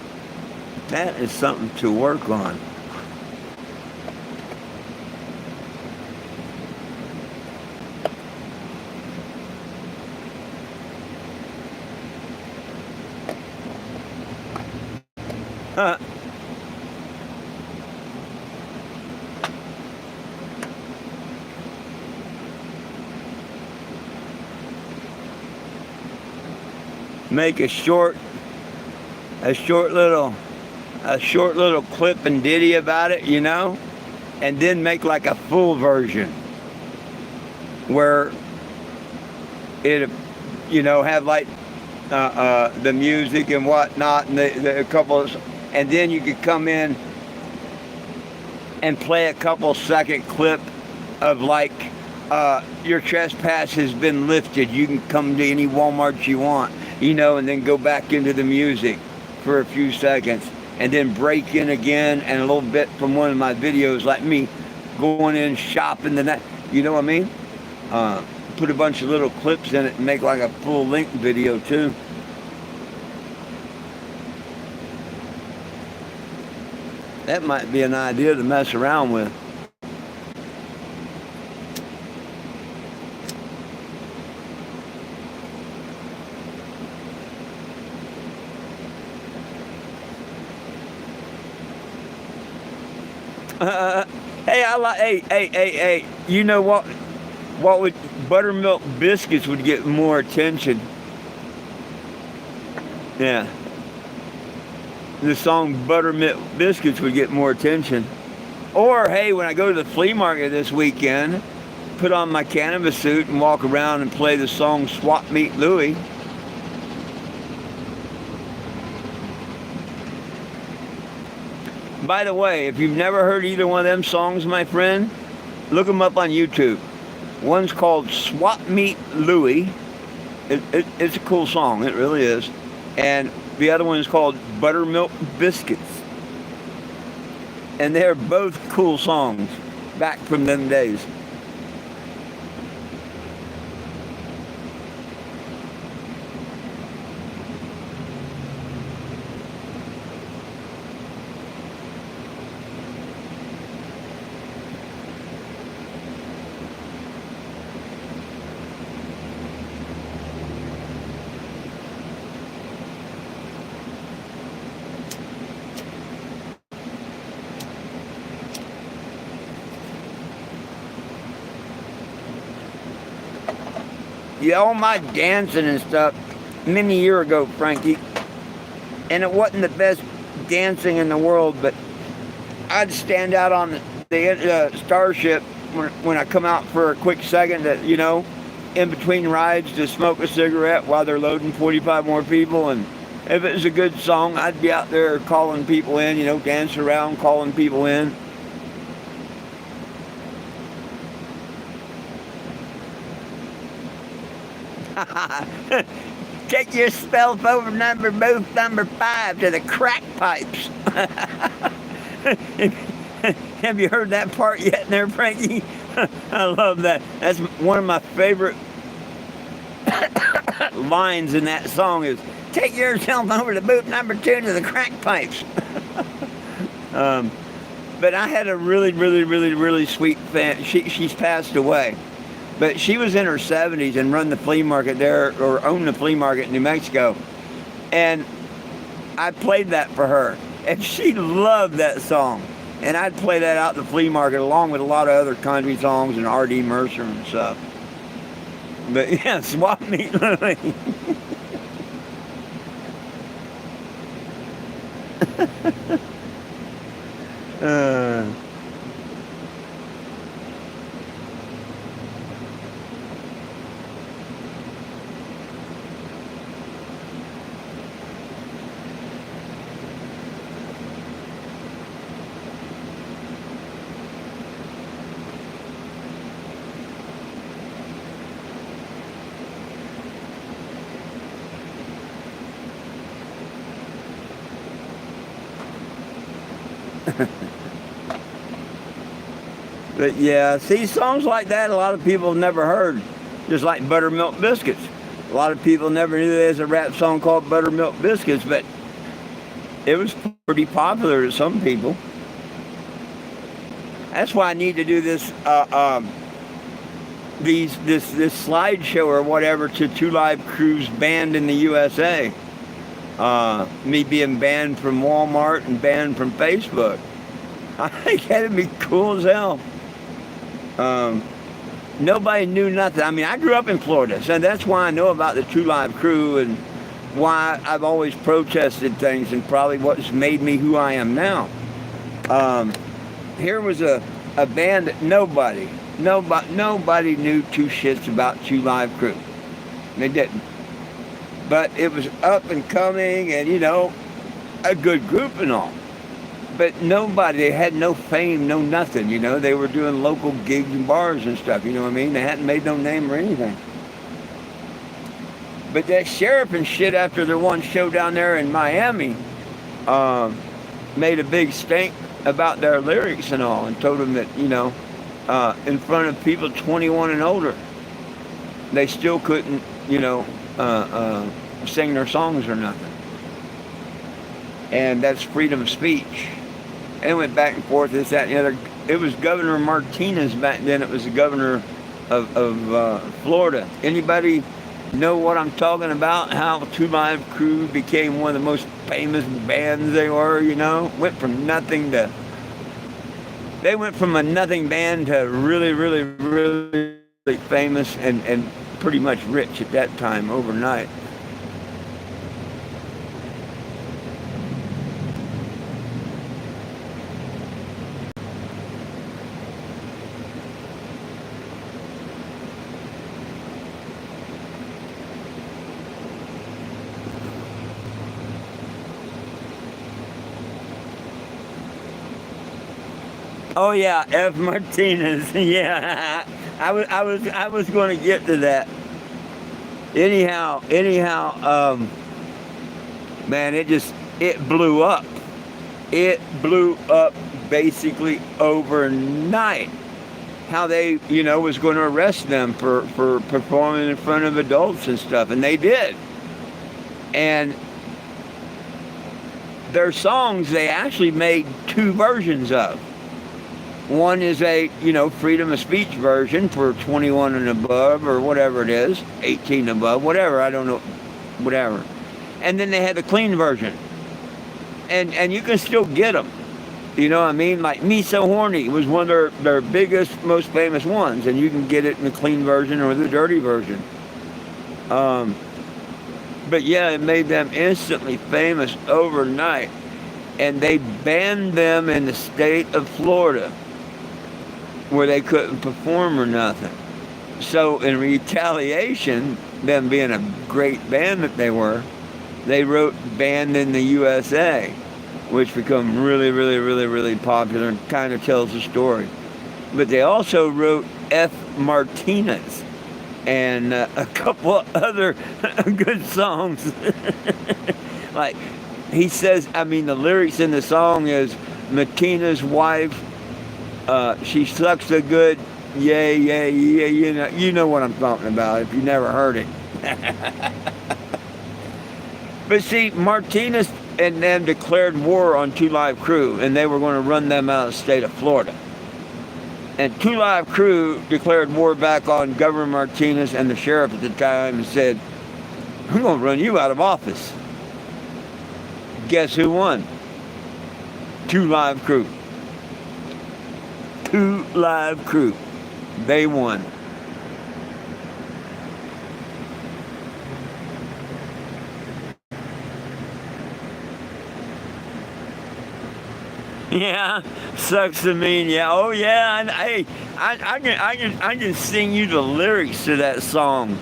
That is something to work on. Huh. make a short little clip and ditty about it, you know, and then make like a full version where it, you know, have like the music and whatnot, and the couple of, and then you could come in and play a couple second clip of like, your trespass has been lifted. You can come to any Walmart you want, you know, and then go back into the music for a few seconds, and then break in again and a little bit from one of my videos, like me going in shopping the night. You know what I mean? Put a bunch of little clips in it and make like a full-length video too. That might be an idea to mess around with. Hey, you know what? What would buttermilk biscuits would get more attention? Yeah. The song Buttermilk Biscuits would get more attention. Or, hey, when I go to the flea market this weekend, put on my canvas suit and walk around and play the song Swap Meet Louie. By the way, if you've never heard either one of them songs, my friend, look them up on YouTube. One's called Swap Meet Louie. It's a cool song, it really is. And the other one is called Buttermilk Biscuits. And they're both cool songs back from them days. Yeah, all my dancing and stuff many years ago, Frankie, and it wasn't the best dancing in the world, but I'd stand out on the Starship when I come out for a quick second, to, you know, in between rides to smoke a cigarette while they're loading 45 more people. And if it was a good song, I'd be out there calling people in, you know, dancing around, calling people in. Take yourself over booth number 5 to the crack pipes. Have you heard that part yet in there, Frankie? I love that. That's one of my favorite lines in that song is, take yourself over to booth number 2 to the crack pipes. But I had a really sweet fan. She's passed away. But she was in her 70s and run the flea market there, or owned the flea market in New Mexico. And I played that for her. And she loved that song. And I'd play that out in the flea market along with a lot of other country songs and R.D. Mercer and stuff. But yeah, Swap Meet Louie. But yeah, see, songs like that a lot of people have never heard, just like Buttermilk Biscuits. A lot of people never knew there's a rap song called Buttermilk Biscuits, but it was pretty popular to some people. That's why I need to do this this slideshow or whatever to Two Live Crews banned in the USA. Me being banned from Walmart and banned from Facebook. I think that'd be cool as hell. Nobody knew nothing. I mean, I grew up in Florida, so that's why I know about the Two Live Crew and why I've always protested things and probably what's made me who I am now. Um, Here was a band that nobody knew two shits about Two Live Crew. They didn't. But it was up and coming and, a good group and all. But nobody, they had no fame, no nothing, They were doing local gigs and bars and stuff, you know what I mean? They hadn't made no name or anything. But that sheriff and shit after their one show down there in Miami made a big stink about their lyrics and all and told them that, in front of people 21 and older, they still couldn't, sing their songs or nothing. And that's freedom of speech. And it went back and forth, this, that, and the other. It was Governor Martinez back then. It was the governor of Florida. Anybody know what I'm talking about? How Two Live Crew became one of the most famous bands they were, Went from nothing to... They went from a nothing band to really, really, really famous and pretty much rich at that time overnight. Oh yeah, F. Martinez. Yeah, I was going to get to that. Anyhow, man, it blew up. It blew up basically overnight. How they, was going to arrest them for performing in front of adults and stuff, and they did. And their songs, they actually made two versions of. One is a, freedom of speech version for 21 and above or whatever it is, 18 and above, whatever, I don't know, whatever. And then they had the clean version. And you can still get them. You know what I mean? Like Me So Horny was one of their biggest, most famous ones. And you can get it in the clean version or the dirty version. But yeah, it made them instantly famous overnight. And they banned them in the state of Florida, where they couldn't perform or nothing. So in retaliation, them being a great band that they were, they wrote Banned in the USA, which became really, really, really, really popular and kind of tells the story. But they also wrote F. Martinez and a couple of other good songs. Like, he says, the lyrics in the song is, Martina's wife, she sucks so good, yeah, you know what I'm talking about if you never heard it. But see, Martinez and them declared war on Two Live Crew, and they were going to run them out of the state of Florida. And Two Live Crew declared war back on Governor Martinez and the sheriff at the time and said, I'm going to run you out of office. Guess who won? Two Live Crew. Two Live Crew. They won. Yeah, sucks to mean, yeah. Oh yeah, and hey, I can sing you the lyrics to that song.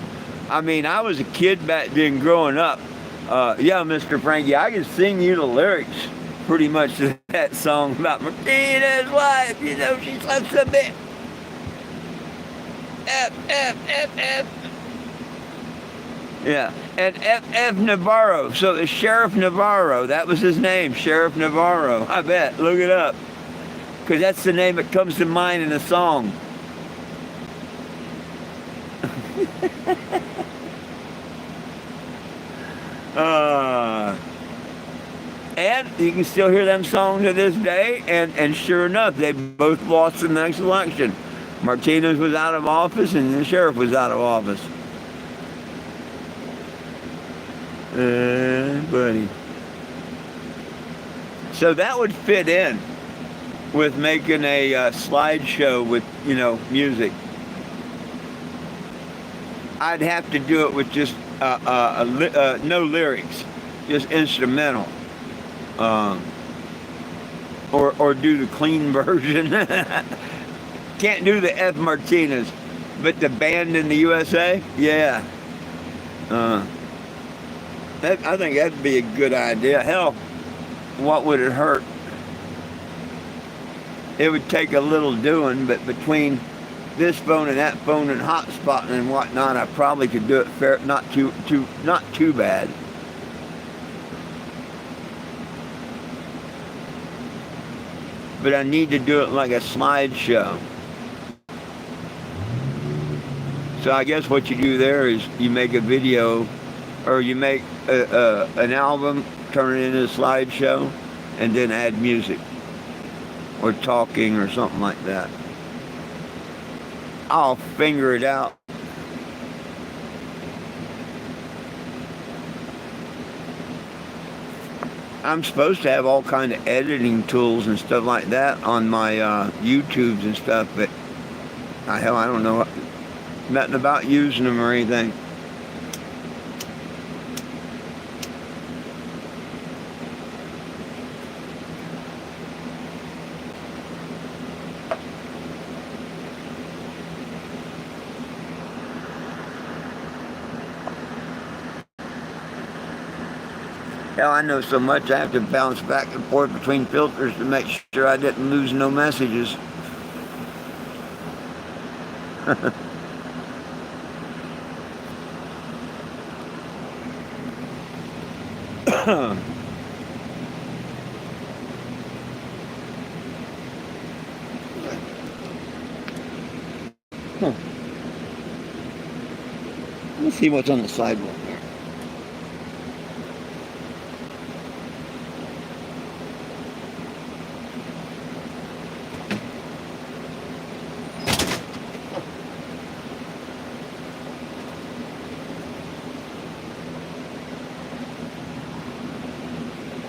I was a kid back then growing up. Yeah, Mr. Frankie, I can sing you the lyrics pretty much to that song about Martina's wife, she sucks a bit. F. Yeah, and F. Navarro. So it's Sheriff Navarro. That was his name, Sheriff Navarro. I bet. Look it up. Because that's the name that comes to mind in the song. And you can still hear them songs to this day. And sure enough, they both lost the next election. Martinez was out of office and the sheriff was out of office. Buddy. So that would fit in with making a slideshow with, music. I'd have to do it with just no lyrics, just instrumental, um, or do the clean version. Can't do the F Martinez, but the band in the USA, yeah. Uh, I think that'd be a good idea. Hell, what would it hurt? It would take a little doing, but between this phone and that phone and hotspotting and whatnot, I probably could do it fair, not too bad. But I need to do it like a slideshow. So I guess what you do there is you make a video, or you make an album, turn it into a slideshow, and then add music or talking or something like that. I'll figure it out. I'm supposed to have all kind of editing tools and stuff like that on my YouTubes and stuff, but hell, I don't know nothing about using them or anything. Hell, I know so much I have to bounce back and forth between filters to make sure I didn't lose no messages. Let me see what's on the sidewalk there.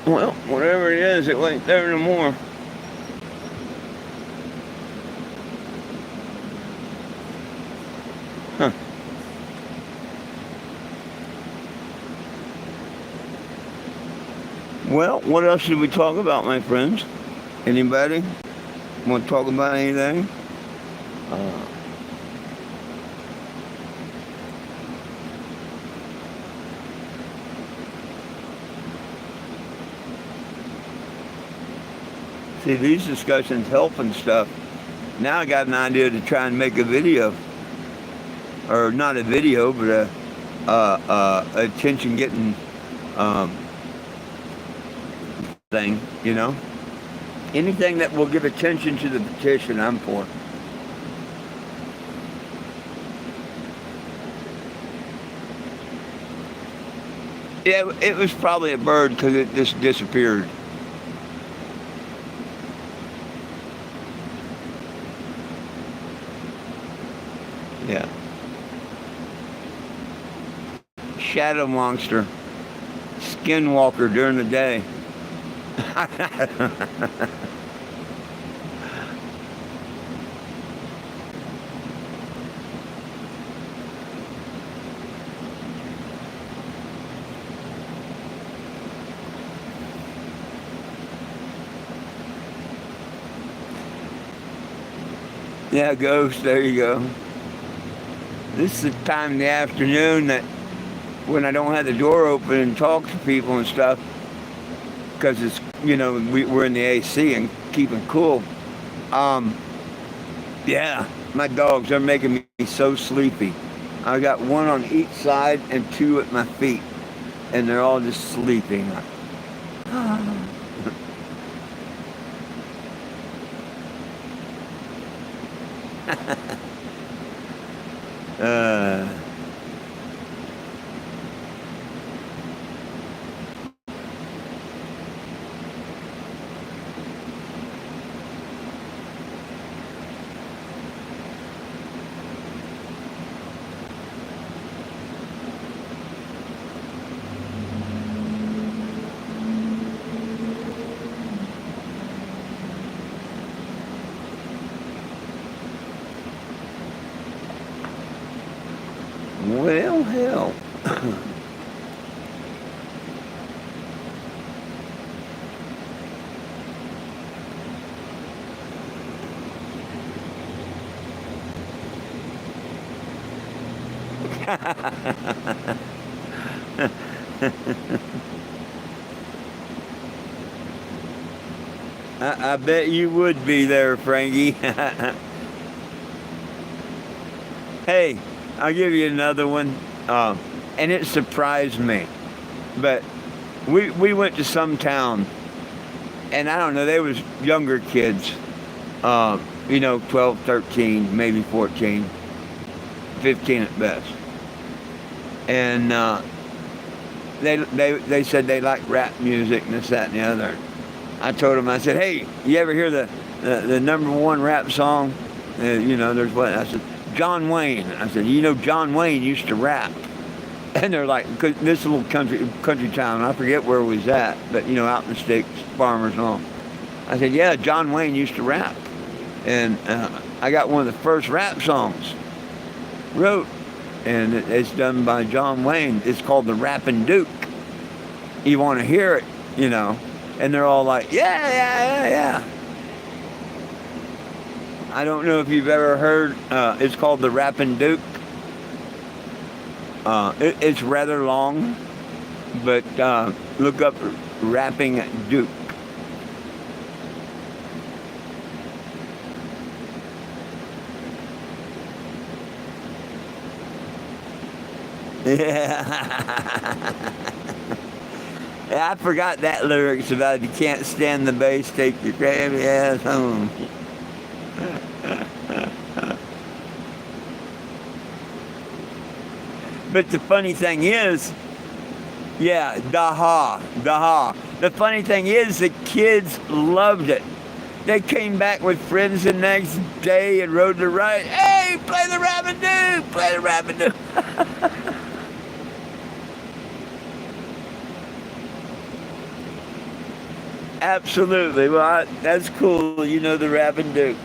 Well, whatever it is, it ain't there no more. Huh. Well, what else should we talk about, my friends? Anybody want to talk about anything? Uh, See, these discussions help and stuff. Now I got an idea to try and make a video, or not a video, but attention getting um, thing. You know, anything that will give attention to the petition, I'm for. Yeah, it was probably a bird because it just disappeared. Yeah. Shadow monster. Skinwalker during the day. Yeah, ghost, there you go. This is the time in the afternoon that when I don't have the door open and talk to people and stuff, because it's, we're in the AC and keeping cool. Um, yeah, my dogs, they're making me so sleepy. I got one on each side and two at my feet, and they're all just sleeping. uh, well, hell. I bet you would be there, Frankie. Hey, I'll give you another one. And it surprised me. But we went to some town, and I don't know, they was younger kids. 12, 13, maybe 14, 15 at best. And they said they like rap music and this, that, and the other. I told them, I said, hey, you ever hear the number one rap song? There's what? I said, John Wayne. I said, John Wayne used to rap. And they're like, 'cause this little country town, I forget where it was at, but, out in the sticks, farmers and all. I said, yeah, John Wayne used to rap. And I got one of the first rap songs wrote, and it's done by John Wayne. It's called The Rappin' Duke. You want to hear it, And they're all like, yeah. I don't know if you've ever heard, it's called The Rappin' Duke. It's rather long, but look up Rapping Duke. Yeah. Yeah, I forgot that lyrics about you can't stand the bass, take your crazy ass home. But the funny thing is, yeah, daha. The funny thing is, the kids loved it. They came back with friends the next day and rode the ride. Hey, play the Rappin' Duke, play the Rappin' Duke. Absolutely. Well, that's cool. The Rappin' Duke.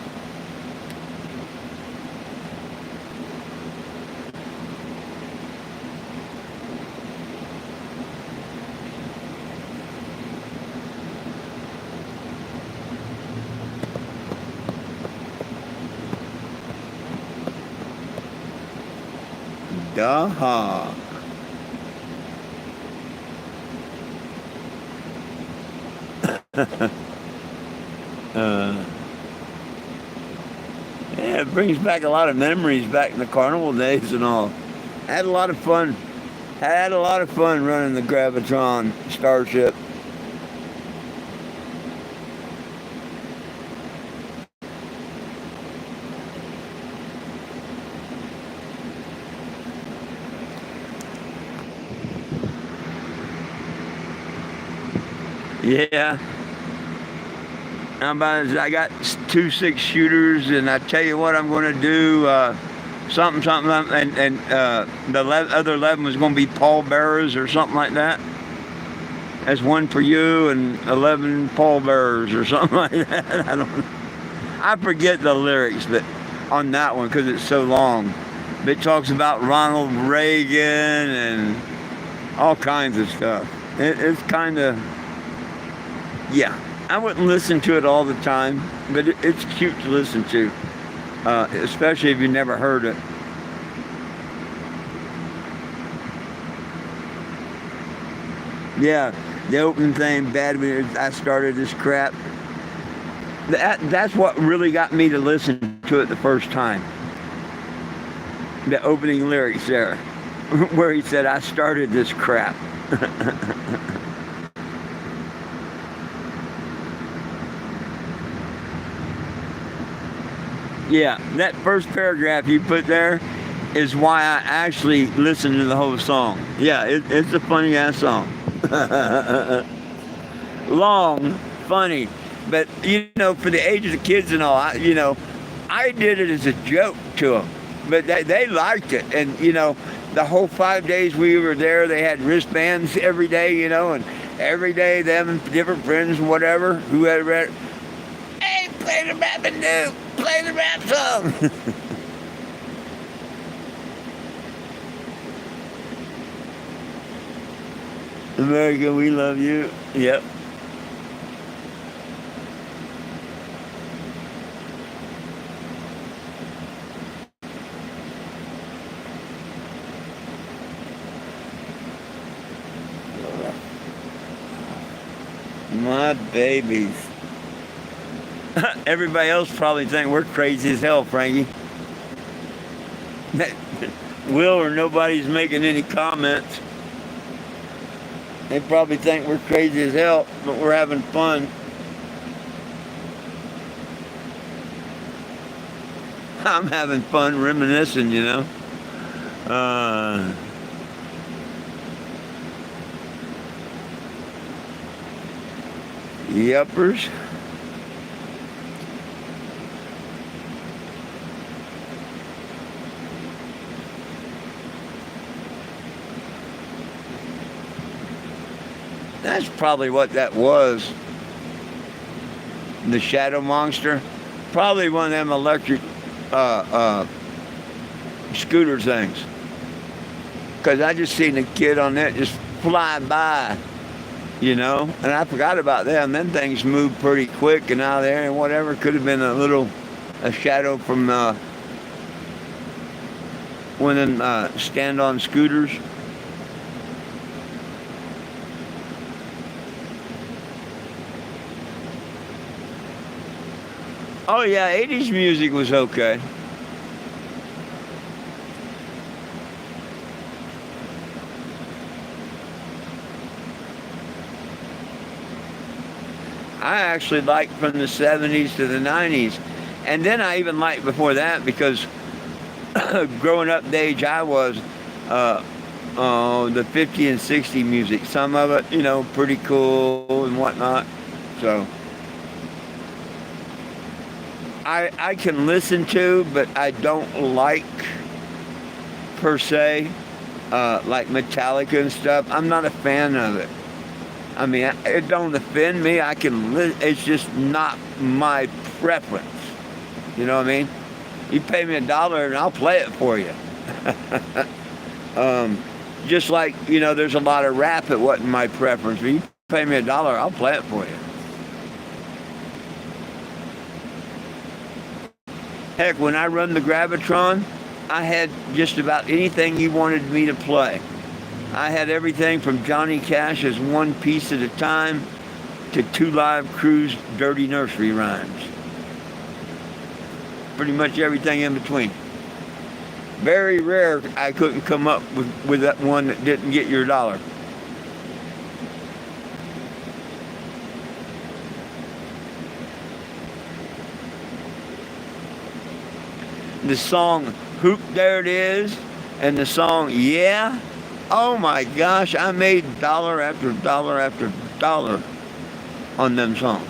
Daha. Yeah, it brings back a lot of memories back in the carnival days and all. Had a lot of fun. Had a lot of fun running the Gravitron Starship. Yeah. I got 2 6-shooters, and I tell you what I'm going to do. Something, and the other 11 was going to be pallbearers or something like that. That's 1 for you and 11 pallbearers or something like that. I don't know. I forget the lyrics, but on that one because it's so long. It talks about Ronald Reagan and all kinds of stuff. It's kind of, yeah. I wouldn't listen to it all the time, but it's cute to listen to, especially if you never heard it. Yeah, the opening thing, bad when I started this crap. That's what really got me to listen to it the first time. The opening lyrics there, where he said, I started this crap. Yeah, that first paragraph you put there is why I actually listened to the whole song. Yeah, it's a funny ass song. Long, funny, but for the age of the kids and all, I did it as a joke to them, but they liked it, and the whole 5 days we were there, they had wristbands every day, and every day them and different friends and whatever who had read. Hey, play the Rappin' Duke. Play the rap song. America, we love you. Yep. My babies. Everybody else probably think we're crazy as hell, Frankie. Will or nobody's making any comments. They probably think we're crazy as hell, but we're having fun. I'm having fun reminiscing, you know. Yuppers. That's probably what that was. The Shadow Monster. Probably one of them electric scooter things. Because I just seen a kid on that just fly by, you know. And I forgot about them. Them things move pretty quick and out of there and whatever. Could have been a shadow from one of them stand-on scooters. Oh yeah, 80s music was okay. I actually liked from the 70s to the 90s. And then I even liked before that because growing up the age I was, the 50 and 60 music, some of it, you know, pretty cool and whatnot. So I can listen to, but I don't like per se, like Metallica and stuff. I'm not a fan of it. I mean, it don't offend me. I can it's just not my preference. You know what I mean? You pay me $1 and I'll play it for you. Just like, you know, there's a lot of rap that wasn't my preference. But you pay me $1, I'll play it for you. Heck, when I run the Gravitron, I had just about anything you wanted me to play. I had everything from Johnny Cash's One Piece at a Time to Two Live Crew's Dirty Nursery Rhymes. Pretty much everything in between. Very rare I couldn't come up with that one that didn't get your $1. The song Hoop There It Is and the song Yeah. Oh my gosh, I made dollar after dollar after dollar on them songs.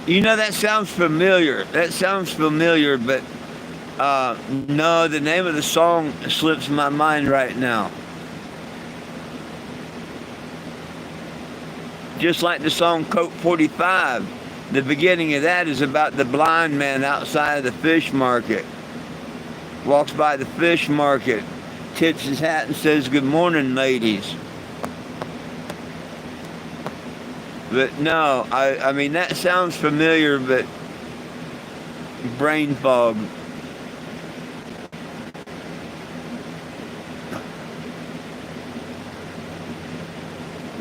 You know, that sounds familiar. That sounds familiar, but no, the name of the song slips my mind right now. Just like the song Coke 45. The beginning of that is about the blind man outside of the fish market. Walks by the fish market, tips his hat and says, "Good morning, ladies." But no, I mean, that sounds familiar, but brain fog.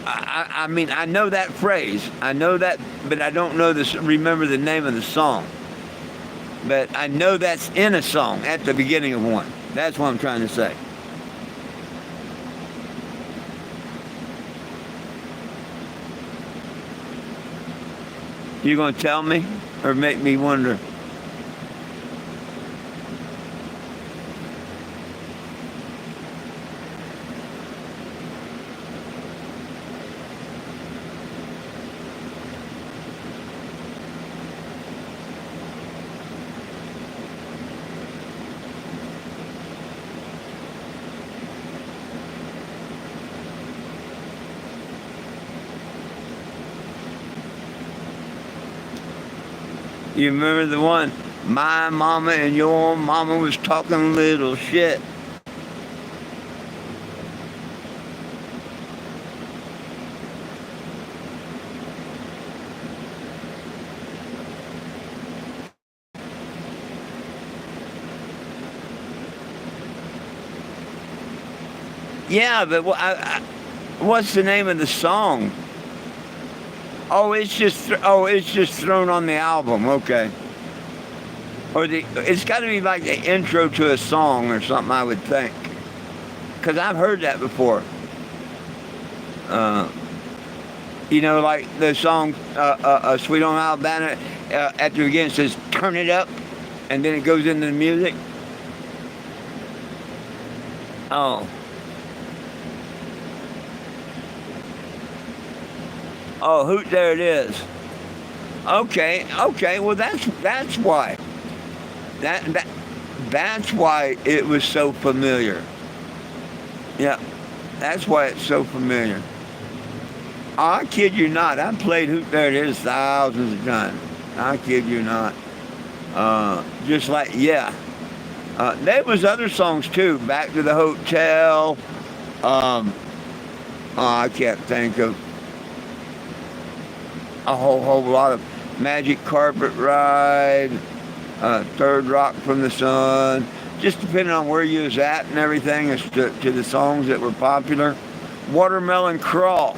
I mean, I know that phrase. I know that, but I don't know this. Remember the name of the song. But I know that's in a song at the beginning of one. That's what I'm trying to say. You gonna tell me, or make me wonder? You remember the one? My mama and your mama was talking little shit. Yeah, but what's the name of the song? Oh, it's just thrown on the album. Okay. Or it's got to be like the intro to a song or something, I would think. Because I've heard that before. Uh, like the song Sweet Home Alabama, at the beginning it says, turn it up, and then it goes into the music. Oh. Oh, hoot, there it is. Okay, well that's why. That's why it was so familiar. Yeah, that's why it's so familiar. I kid you not. I played Hoot There It Is thousands of times. I kid you not. Just like, yeah. There was other songs too. Back to the Hotel. I can't think of a whole lot of Magic Carpet Ride, Third Rock from the Sun. Just depending on where you was at and everything as to the songs that were popular. Watermelon Crawl.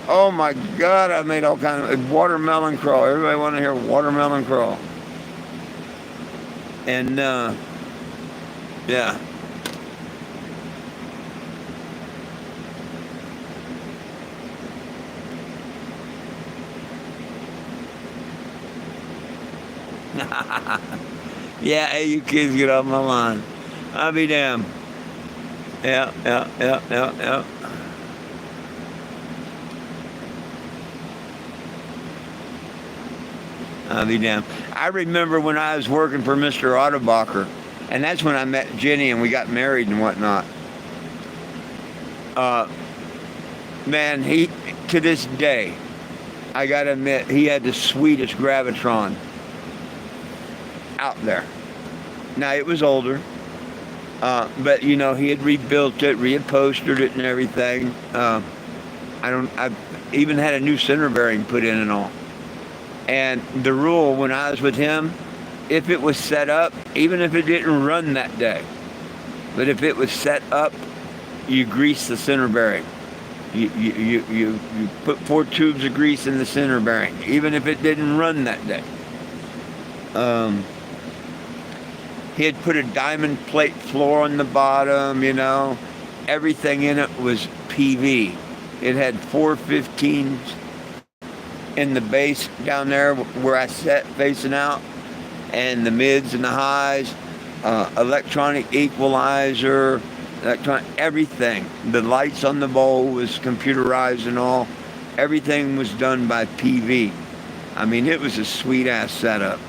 Oh my God, I made all kinds of Watermelon Crawl. Everybody want to hear Watermelon Crawl. And yeah. Yeah, hey, you kids get off my line. I'll be damned. Yeah. I'll be damned. I remember when I was working for Mr. Otterbacher, and that's when I met Jenny and we got married and whatnot. Man, he, to this day, I gotta admit, he had the sweetest Gravitron out there. Now, it was older, but he had rebuilt it, reupholstered it and everything. I even had a new center bearing put in and all. And the rule when I was with him, if it was set up, even if it didn't run that day, but if it was set up, you grease the center bearing. You put 4 tubes of grease in the center bearing, even if it didn't run that day. He had put a diamond plate floor on the bottom, Everything in it was PV. It had 415s in the base down there where I sat facing out, and the mids and the highs, electronic equalizer, everything. The lights on the bowl was computerized and all. Everything was done by PV. I mean, it was a sweet-ass setup.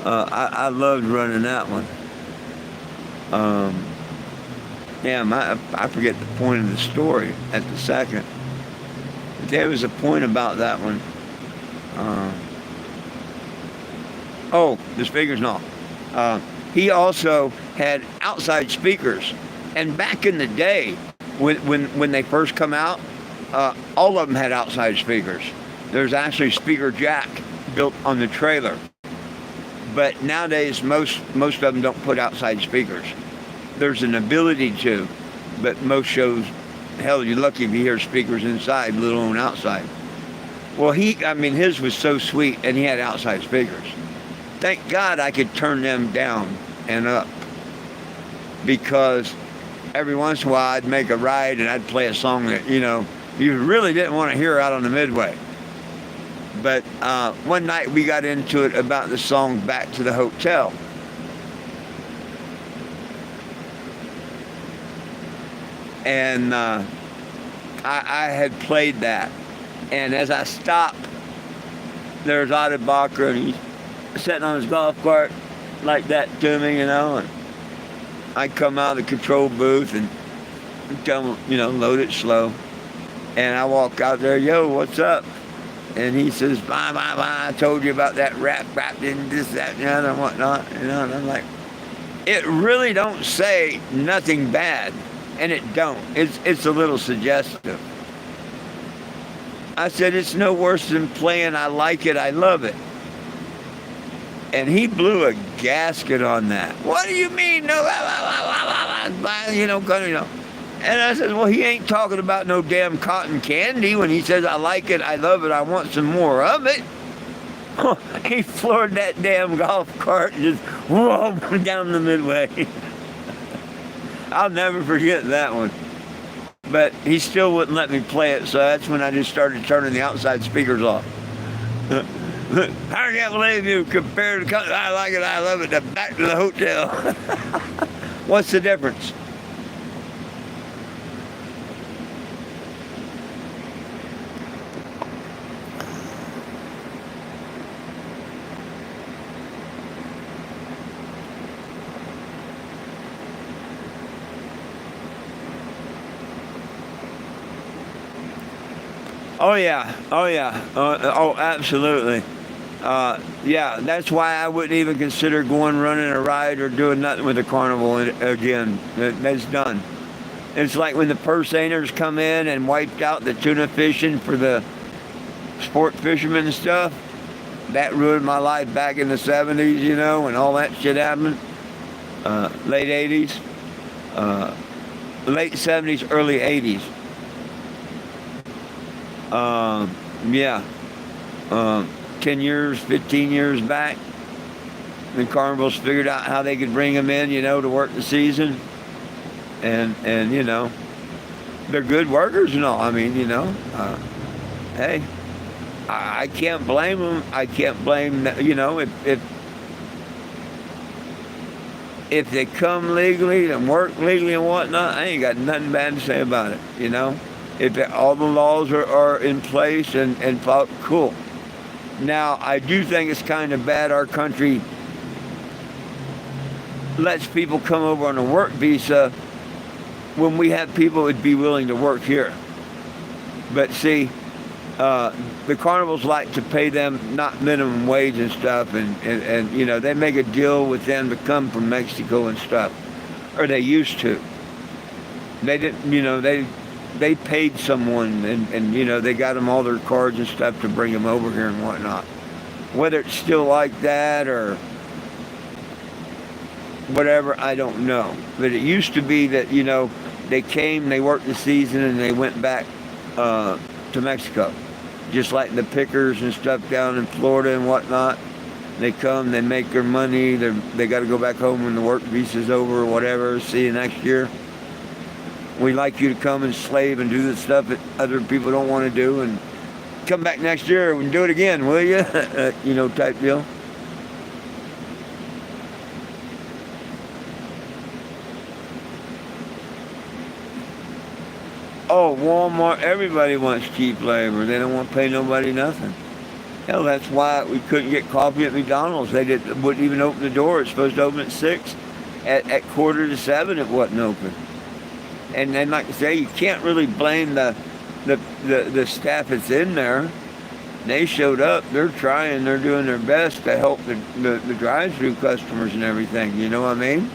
I loved running that one. I forget the point of the story at the second. But there was a point about that one. The speakers and all. He also had outside speakers. And back in the day, when they first come out, all of them had outside speakers. There's actually a speaker jack built on the trailer. But nowadays, most of them don't put outside speakers. There's an ability to, but most shows, hell, you're lucky if you hear speakers inside, let alone outside. Well, his was so sweet, and he had outside speakers. Thank God I could turn them down and up, because every once in a while I'd make a ride and I'd play a song that, you really didn't want to hear out on the midway. But one night we got into it about the song Back to the Hotel. And I had played that. And as I stopped, there's Otterbacher, and he's sitting on his golf cart like that to me, and I come out of the control booth and tell him, load it slow. And I walk out there, yo, what's up? And he says, blah, blah, blah, I told you about that rap, and this, that, and the other, and whatnot. And I'm like, it really don't say nothing bad. And it don't. It's a little suggestive. I said, it's no worse than playing I Like It, I Love It. And he blew a gasket on that. What do you mean? No, you know. And I said, well, he ain't talking about no damn cotton candy when he says, I like it, I love it, I want some more of it. He floored that damn golf cart and just whoa, down the midway. I'll never forget that one. But he still wouldn't let me play it, so that's when I just started turning the outside speakers off. I can't believe you compared to I Like It, I Love It to Back to the Hotel. What's the difference? Oh yeah, oh absolutely. Yeah, that's why I wouldn't even consider going running a ride or doing nothing with the carnival again. That's done. It's like when the purse seiners come in and wiped out the tuna fishing for the sport fishermen and stuff. That ruined my life back in the 70s, you know, when all that shit happened. Late 80s, late 70s, early 80s. Yeah. 10 years, 15 years back, the carnivals figured out how they could bring them in, you know, to work the season. And you know, they're good workers and all. I mean, you know, hey, I can't blame them. I can't blame, you know, if they come legally and work legally and whatnot, I ain't got nothing bad to say about it, you know. If all the laws are in place and cool. Now, I do think it's kind of bad our country lets people come over on a work visa when we have people that would be willing to work here. But see, the carnivals like to pay them not minimum wage and stuff, and you know, they make a deal with them to come from Mexico and stuff, or they used to. They didn't, you know, they paid someone and you know, they got them all their cards and stuff to bring them over here and whatnot. Whether it's still like that or whatever, I don't know. But it used to be that, you know, they came, they worked the season, and they went back to Mexico. Just like the pickers and stuff down in Florida and whatnot. They come, they make their money, they got to go back home when the work visa's over or whatever. See you next year. We'd like you to come and slave and do the stuff that other people don't want to do, and come back next year and do it again, will you? You know, type deal. Oh, Walmart, everybody wants cheap labor. They don't want to pay nobody nothing. Hell, that's why we couldn't get coffee at McDonald's. They wouldn't even open the door. It's supposed to open at 6. At 6:45 it wasn't open. And then, like I say, you can't really blame the staff that's in there. They showed up. They're trying. They're doing their best to help the drive-through customers and everything. You know what I mean?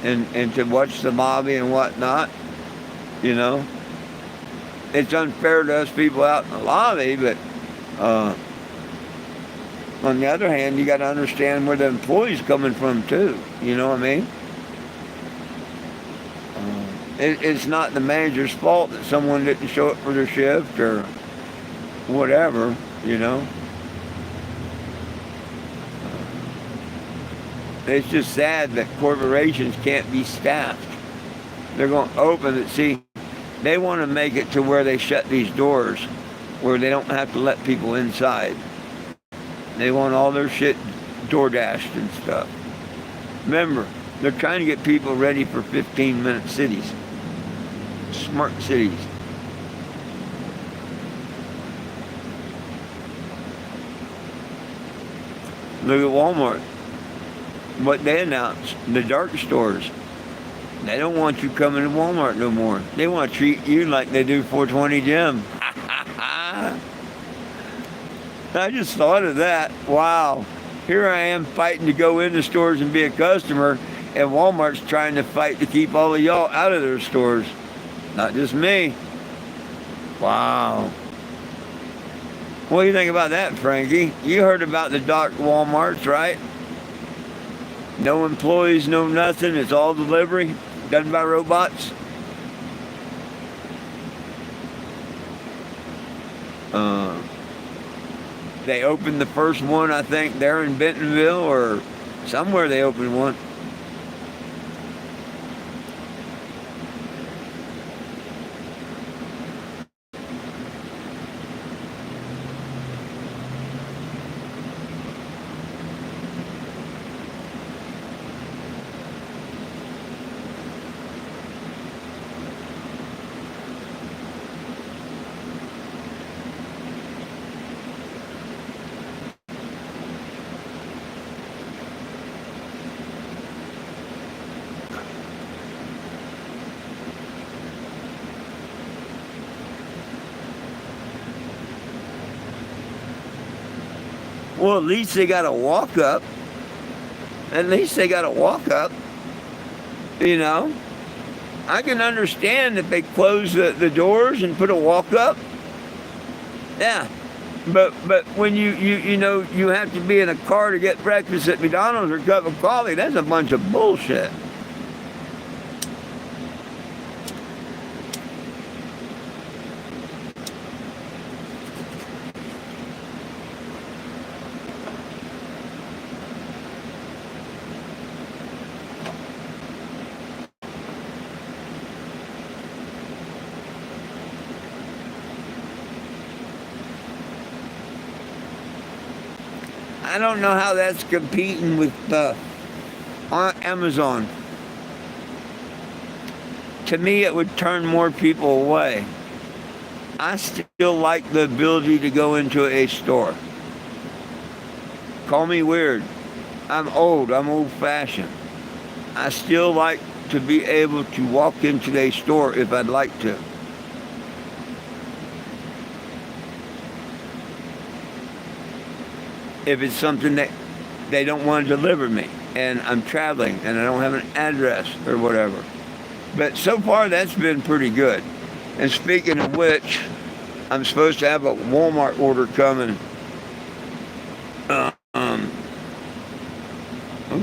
And to watch the lobby and whatnot. You know, it's unfair to us people out in the lobby, but on the other hand, you got to understand where the employees coming from too. You know what I mean? It's not the manager's fault that someone didn't show up for their shift or whatever, you know. It's just sad that corporations can't be staffed. They're going to open it. See, they want to make it to where they shut these doors, where they don't have to let people inside. They want all their shit door-dashed and stuff. Remember, they're trying to get people ready for 15-minute cities. Smart cities. Look at Walmart. What they announced, the dark stores. They don't want you coming to Walmart no more. They want to treat you like they do 420 Gym. I just thought of that. Wow. Here I am fighting to go into stores and be a customer, and Walmart's trying to fight to keep all of y'all out of their stores. Not just me. Wow. What do you think about that, Frankie? You heard about the dark Walmarts, right? No employees, no nothing. It's all delivery, done by robots. They opened the first one, I think, there in Bentonville or somewhere they opened one. Well, at least they got a walk up. At least they got a walk up. You know, I can understand if they close the doors and put a walk up. Yeah, but when you know you have to be in a car to get breakfast at McDonald's or a cup of coffee, that's a bunch of bullshit. I don't know how that's competing with Amazon. To me, it would turn more people away. I still like the ability to go into a store. Call me weird. I'm old-fashioned. I still like to be able to walk into a store if I'd like to. If it's something that they don't want to deliver me and I'm traveling and I don't have an address or whatever. But so far that's been pretty good. And speaking of which, I'm supposed to have a Walmart order coming. Oh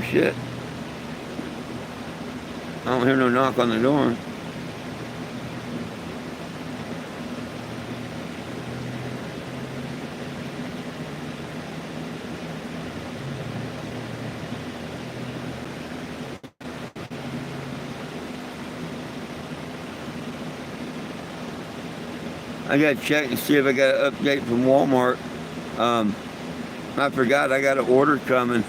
shit. I don't hear no knock on the door. I gotta check and see if I got an update from Walmart. I forgot I got an order coming.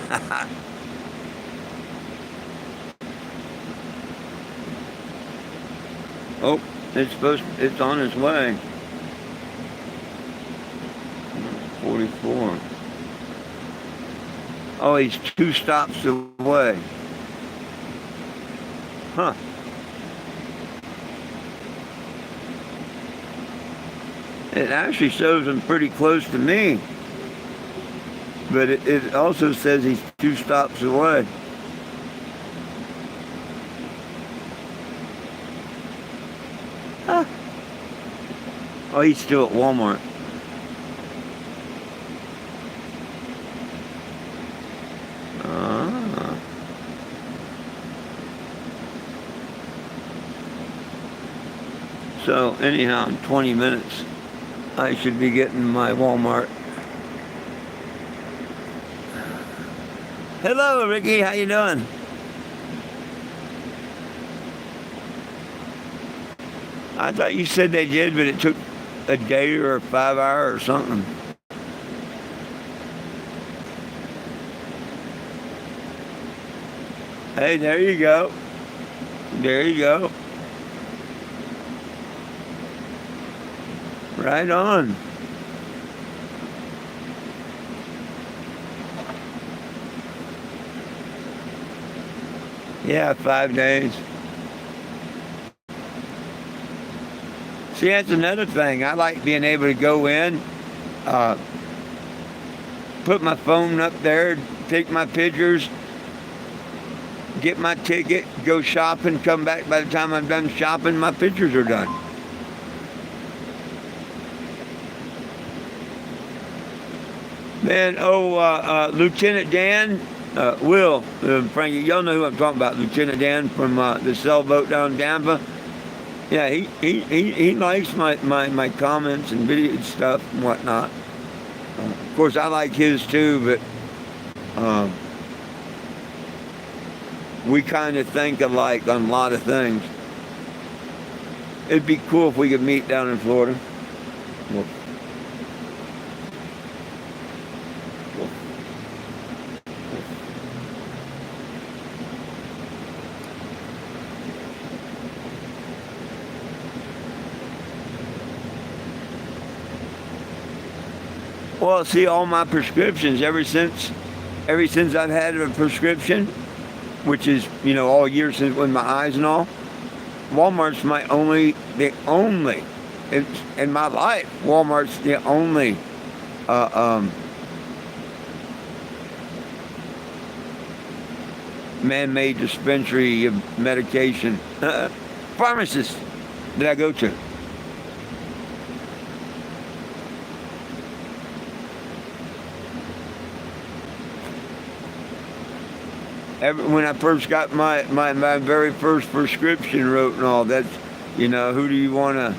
Oh, it's on its way. 44. Oh, he's 2 stops away. Huh. It actually shows him pretty close to me. But it also says he's 2 stops away. Huh. Oh, he's still at Walmart. So anyhow, in 20 minutes, I should be getting my Walmart. Hello, Ricky. How you doing? I thought you said they did, but it took a day or 5 hours or something. Hey, there you go. There you go. Right on. Yeah, 5 days. See, that's another thing. I like being able to go in, put my phone up there, take my pictures, get my ticket, go shopping, come back. By the time I'm done shopping, my pictures are done. Then, Lieutenant Dan, Will, Frankie, y'all know who I'm talking about, Lieutenant Dan from the sailboat down in Tampa. Yeah, he likes my comments and video stuff and whatnot. Of course, I like his too, but we kind of think alike on a lot of things. It'd be cool if we could meet down in Florida. Well, see, all my prescriptions ever since I've had a prescription, which is, all year since with my eyes and all, Walmart's the only, in my life, Walmart's the only, man-made dispensary of medication, pharmacist that I go to. When I first got my very first prescription wrote and all, that's, who do you want to,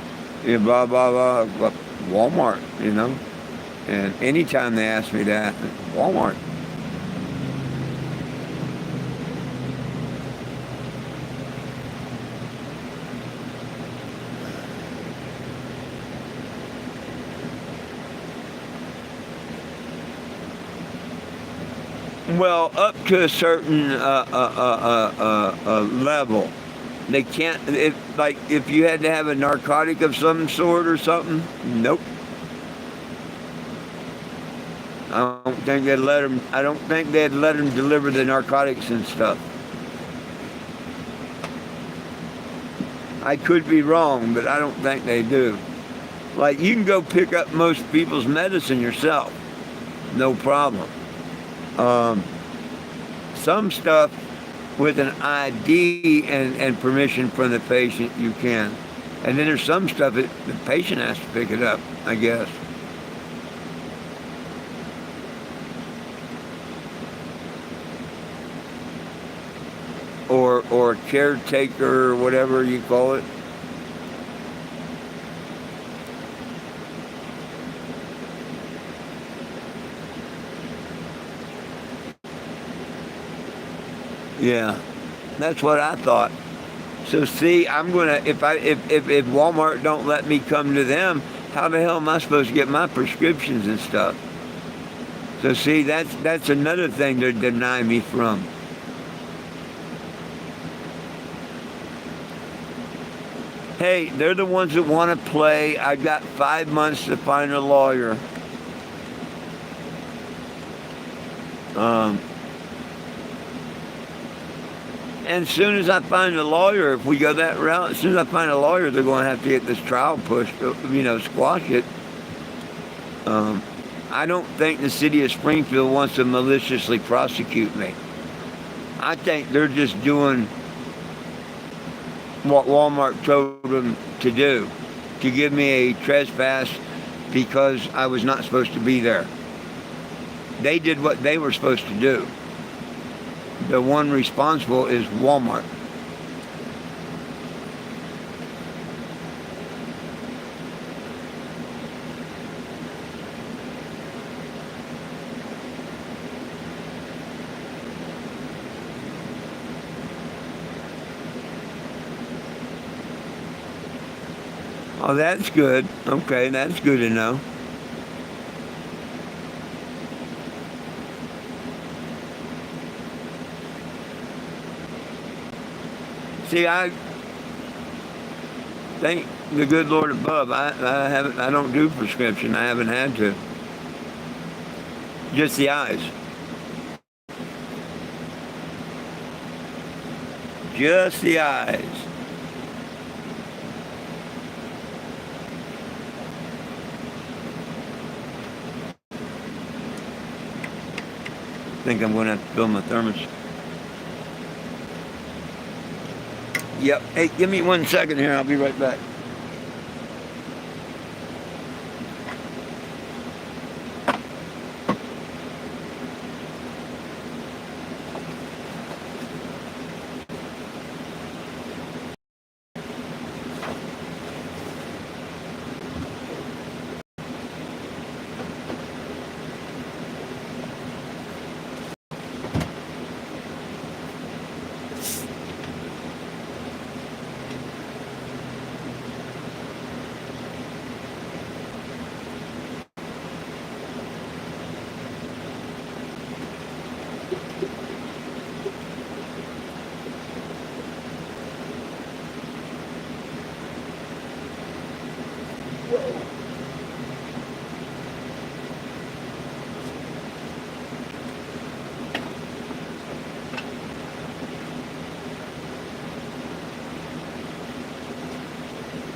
blah, blah, blah, Walmart, And anytime they ask me that, Walmart. Well, up to a certain level. They can't, if you had to have a narcotic of some sort or something, nope. I don't think they'd let them deliver the narcotics and stuff. I could be wrong, but I don't think they do. Like, you can go pick up most people's medicine yourself. No problem. Some stuff with an ID and permission from the patient, you can. And then there's some stuff that the patient has to pick it up, I guess. Or caretaker, or whatever you call it. Yeah, that's what I thought. So see, I'm gonna if Walmart don't let me come to them, how the hell am I supposed to get my prescriptions and stuff? So see, that's another thing to deny me from. Hey, they're the ones that want to play. I got 5 months to find a lawyer. And as soon as I find a lawyer, if we go that route, as soon as I find a lawyer, they're going to have to get this trial pushed, squash it. I don't think the city of Springfield wants to maliciously prosecute me. I think they're just doing what Walmart told them to do, to give me a trespass because I was not supposed to be there. They did what they were supposed to do. The one responsible is Walmart. Oh, that's good. Okay, that's good to know. See, I thank the good Lord above. I don't do prescription. I haven't had to. Just the eyes. Just the eyes. think I'm gonna have to fill my thermos. Yep. Hey, give me 1 second here. I'll be right back.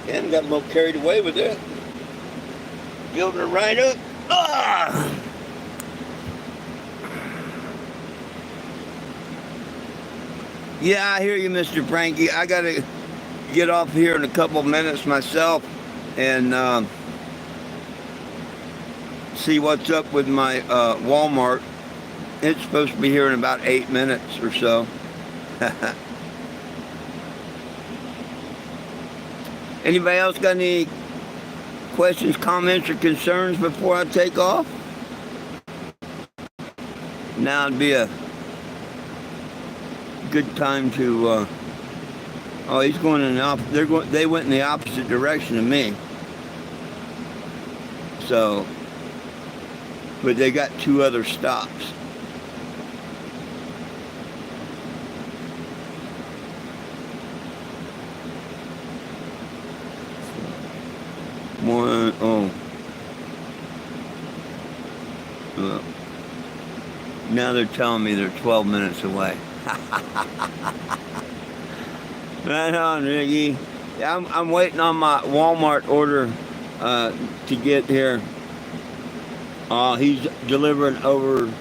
And got a little carried away with it. Building it right up. Ah! Yeah, I hear you, Mr. Frankie. I gotta get off here in a couple of minutes myself and see what's up with my Walmart. It's supposed to be here in about 8 minutes or so. Anybody else got any questions, comments, or concerns before I take off? Now would be a good time to. Oh, he's going in the They went in the opposite direction of me. So, but they got 2 other stops. Now they're telling me they're 12 minutes away. Right on, Ricky. Yeah, I'm waiting on my Walmart order to get here. He's delivering over.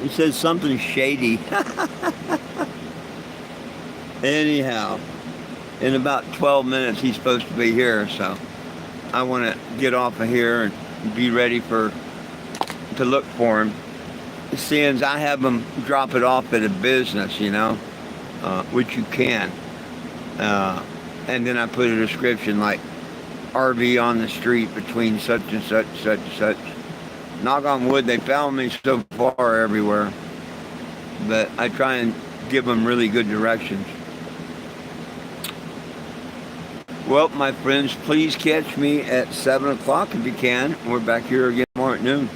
He says something shady. Anyhow, in about 12 minutes he's supposed to be here, so I want to get off of here and be ready to look for him. Since I have them drop it off at a business, which you can. And then I put a description like RV on the street between such and such, such and such. Knock on wood, they found me so far everywhere. But I try and give them really good directions. Well, my friends, please catch me at 7 o'clock if you can. We're back here again tomorrow at noon.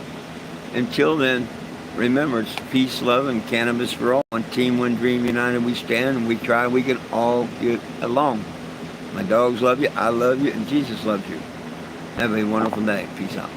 Until then, remember, it's peace, love, and cannabis for all. On Team One Dream United we stand, and we try, we can all get along. My dogs love you, I love you, and Jesus loves you. Have a wonderful day. Peace out.